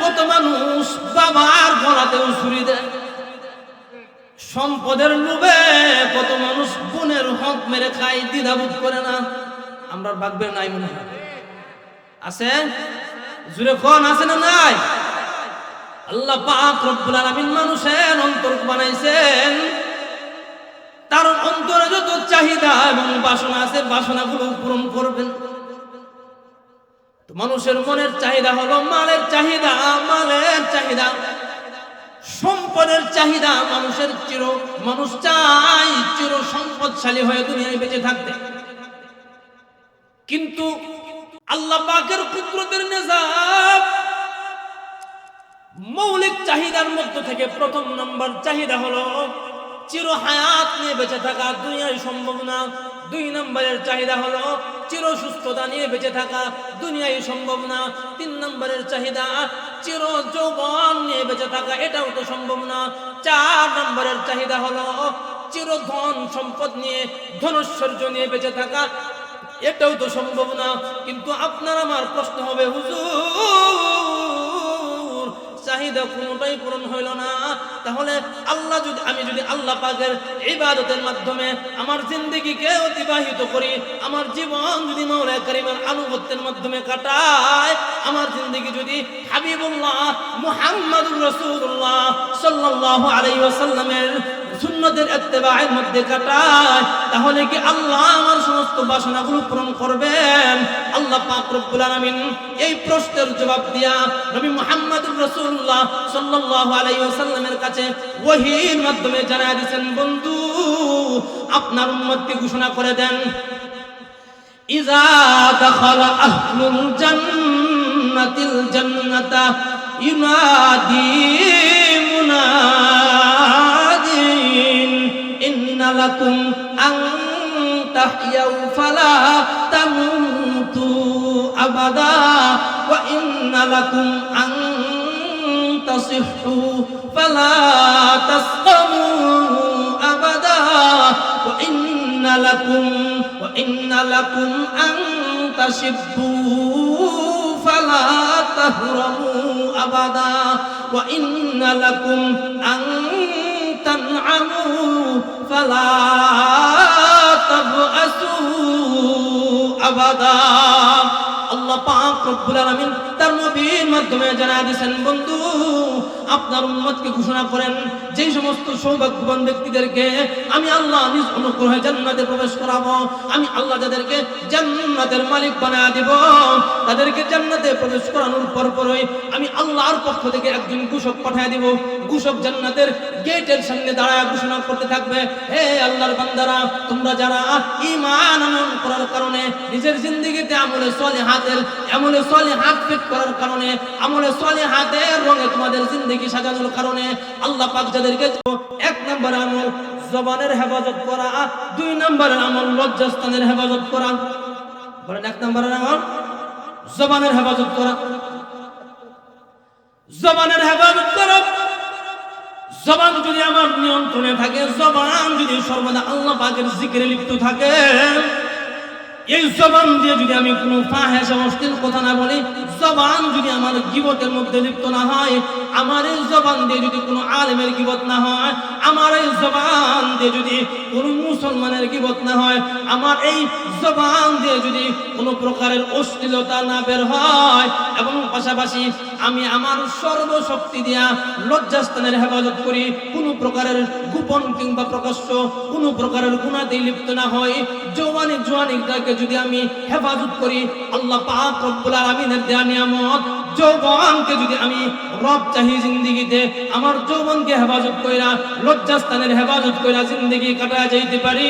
A: কত মানুষ বাবার গলাতেও ছুরি দেয়, সম্পদের লোভে কত মানুষ বোনের হক মেরে খায়, দ্বিধাবোধ করে না। আমরা ভাববে নাই মনে হয় আছে, জুড়ে কোন আছে না নাই? আল্লাহ পাক রব্বুল আলামিন মানুষের অন্তর বানাইছেন, তার অন্তরে যত চাহিদা এবং বাসনা আছে বাসনাগুলো পূরণ করবেন। তো মানুষের মনের চাহিদা হলো মালের চাহিদা, মালের চাহিদা, সম্পদের চাহিদা। মানুষ চায় চির সম্পদশালী হয়ে দুনিয়ায় বেঁচে থাকতে, কিন্তু আল্লাহ পাকের কুদরতের নিজাম মৌলিক চাহিদার মধ্যে থেকে প্রথম নম্বর চাহিদা হলো চির হায়াত নিয়ে বেঁচে থাকা, দুনিয়ায় সম্ভব না। 2 নম্বরের চাহিদা হলো চির সুস্থতা নিয়ে বেঁচে থাকা, দুনিয়ায় সম্ভব না। 3 নম্বরের চাহিদা চির যৌবন নিয়ে বেঁচে থাকা, এটাও তো সম্ভব না। 4 নম্বরের চাহিদা হলো চির ধন সম্পদ নিয়ে, ধনৈশ্বর্য নিয়ে বেঁচে থাকা, এটাও তো সম্ভব না। কিন্তু আপনার আমার প্রশ্ন হবে, হুজুর চাহিদা কোনোটাই পূরণ হইল না, তাহলে আমি যদি আল্লাহ পাকের ইবাদতের মাধ্যমে আমার জিন্দেগিকে অতিবাহিত করি, আমার জীবন যদি মাওলা কারীমের আনুগত্যের মাধ্যমে কাটায়, আমার জিন্দেগি যদি হাবিবুল্লাহ মুহাম্মাদুর রাসূলুল্লাহ সাল্লাল্লাহু আলাইহি ওয়াসাল্লামের সুন্নতের ইত্তেবায়ের মধ্যে কাটায়, তাহলে কি আল্লাহ আমার সমস্ত বাসনাগুলো পূরণ করবেন? আল্লাহ পাক রব্বুল আলামিন এই প্রশ্নের জবাব দিয়া নবী মুহাম্মদুর রাসূলুল্লাহ সাল্লাল্লাহু আলাইহি ওয়াসাল্লামের কাছে ওহীর মাধ্যমে জানায় দিয়েছেন, বন্ধু আপনার উম্মতকে ঘোষণা করে দেন, ইযা দাখালা আহলুল জান্নাতিল জান্নাতা ইউনাদি মুনাদিন ইন্না লাকুম আন তাহইয়াউ ফালা তামুতু আবাদা ওয়া ইন্না লাকুম আন তাসিহু ফালা তাসকামু আবাদা ওয়া ইন্না লাকুম আন তাশিব্বু ফালা তাহরামু আবাদা ওয়া ইন্না লাকুম আন তানআমু ফালা তাবআসু আবাদা। আল্লাহ পাক রব্বুল আলামিন তার নবীর মাধ্যমে জানায় দিয়েছেন, বন্ধু আপনার উম্মতকে ঘোষণা করেন, যে সমস্ত সৌভাগ্যবান ব্যক্তিদেরকে আমি আল্লাহ নিজ অনুগ্রহে জান্নাতে প্রবেশ করাবো, আমি আল্লাহ যাদেরকে জান্নাতের মালিক বানায় দিব, তাদেরকে জান্নাতে প্রবেশ করানোর পরপরই আমি আল্লাহর পক্ষ থেকে একজন ঘোষক পাঠিয়ে দিব। ঘোষক জান্নাতের গেটের সামনে দাঁড়ায় ঘোষণা করতে থাকবে, হে আল্লাহর বান্দারা, তোমরা যারা ঈমান আনয়ন করার কারণে নিজের জিন্দেগিতে আমলে সলিহাত ফিট করার কারণে, আমলে সলিহাতের রঙে তোমাদের জিন্দেগি সাজানোর কারণে আল্লাহ পাক যাদেরকে 1 নম্বর আমল জবানের হেফাজত করা, 2 নম্বরের আমল লজ্জাস্থানের হেফাজত করা। বলেন 1 নম্বরের আমল জবানের হেফাজত করা, জবানের হেফাজত করা। জবান যদি আমার নিয়ন্ত্রণে থাকে, জবান যদি সর্বদা আল্লাহ পাকের জিকিরে লিপ্ত থাকে, এই জবান দিয়ে যদি আমি কোনো ফাহেসা অশ্লীল কথা না বলি, জবান যদি আমার গীবতের মধ্যে লিপ্ত না হয়, আমার এই জবান দিয়ে যদি কোনো আলেমের গীবত না হয়, আমার এই জবান দিয়ে যদি কোনো মুসলমানের গীবত না হয়, আমার এই জবান দিয়ে যদি কোনো প্রকারের অশ্লীলতা না বের হয়, এবং পাশাপাশি আমি আমার সর্বশক্তি দিয়া লজ্জাস্থানের হেফাজত করি, কোনো প্রকারের গোপন কিংবা প্রকাশ্য কোনো প্রকারের গুনাহতে লিপ্ত না হয়, জওয়ানিটাকে যদি আমি হেফাজত করি, আল্লাহ পাক রব্বুল আলামিনের দেয়া নিয়ামত যৌবনকে যদি আমি রব চাহি জিন্দেগিতে, আমার যৌবনকে হেফাজত কইরা লজ্জাস্থানের হেফাজত কইরা জিন্দেগি কাটায় যাইতে পারি।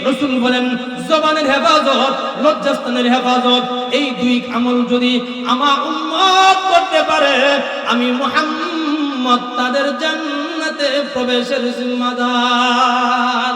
A: রাসূল বলেন, জবানের হেফাজত, লজ্জাস্থানের হেফাজত, এই 2 আমল যদি আমার উম্মত করতে পারে, আমি মুহাম্মদ তাদের জান্নাতে প্রবেশের জিম্মাদার।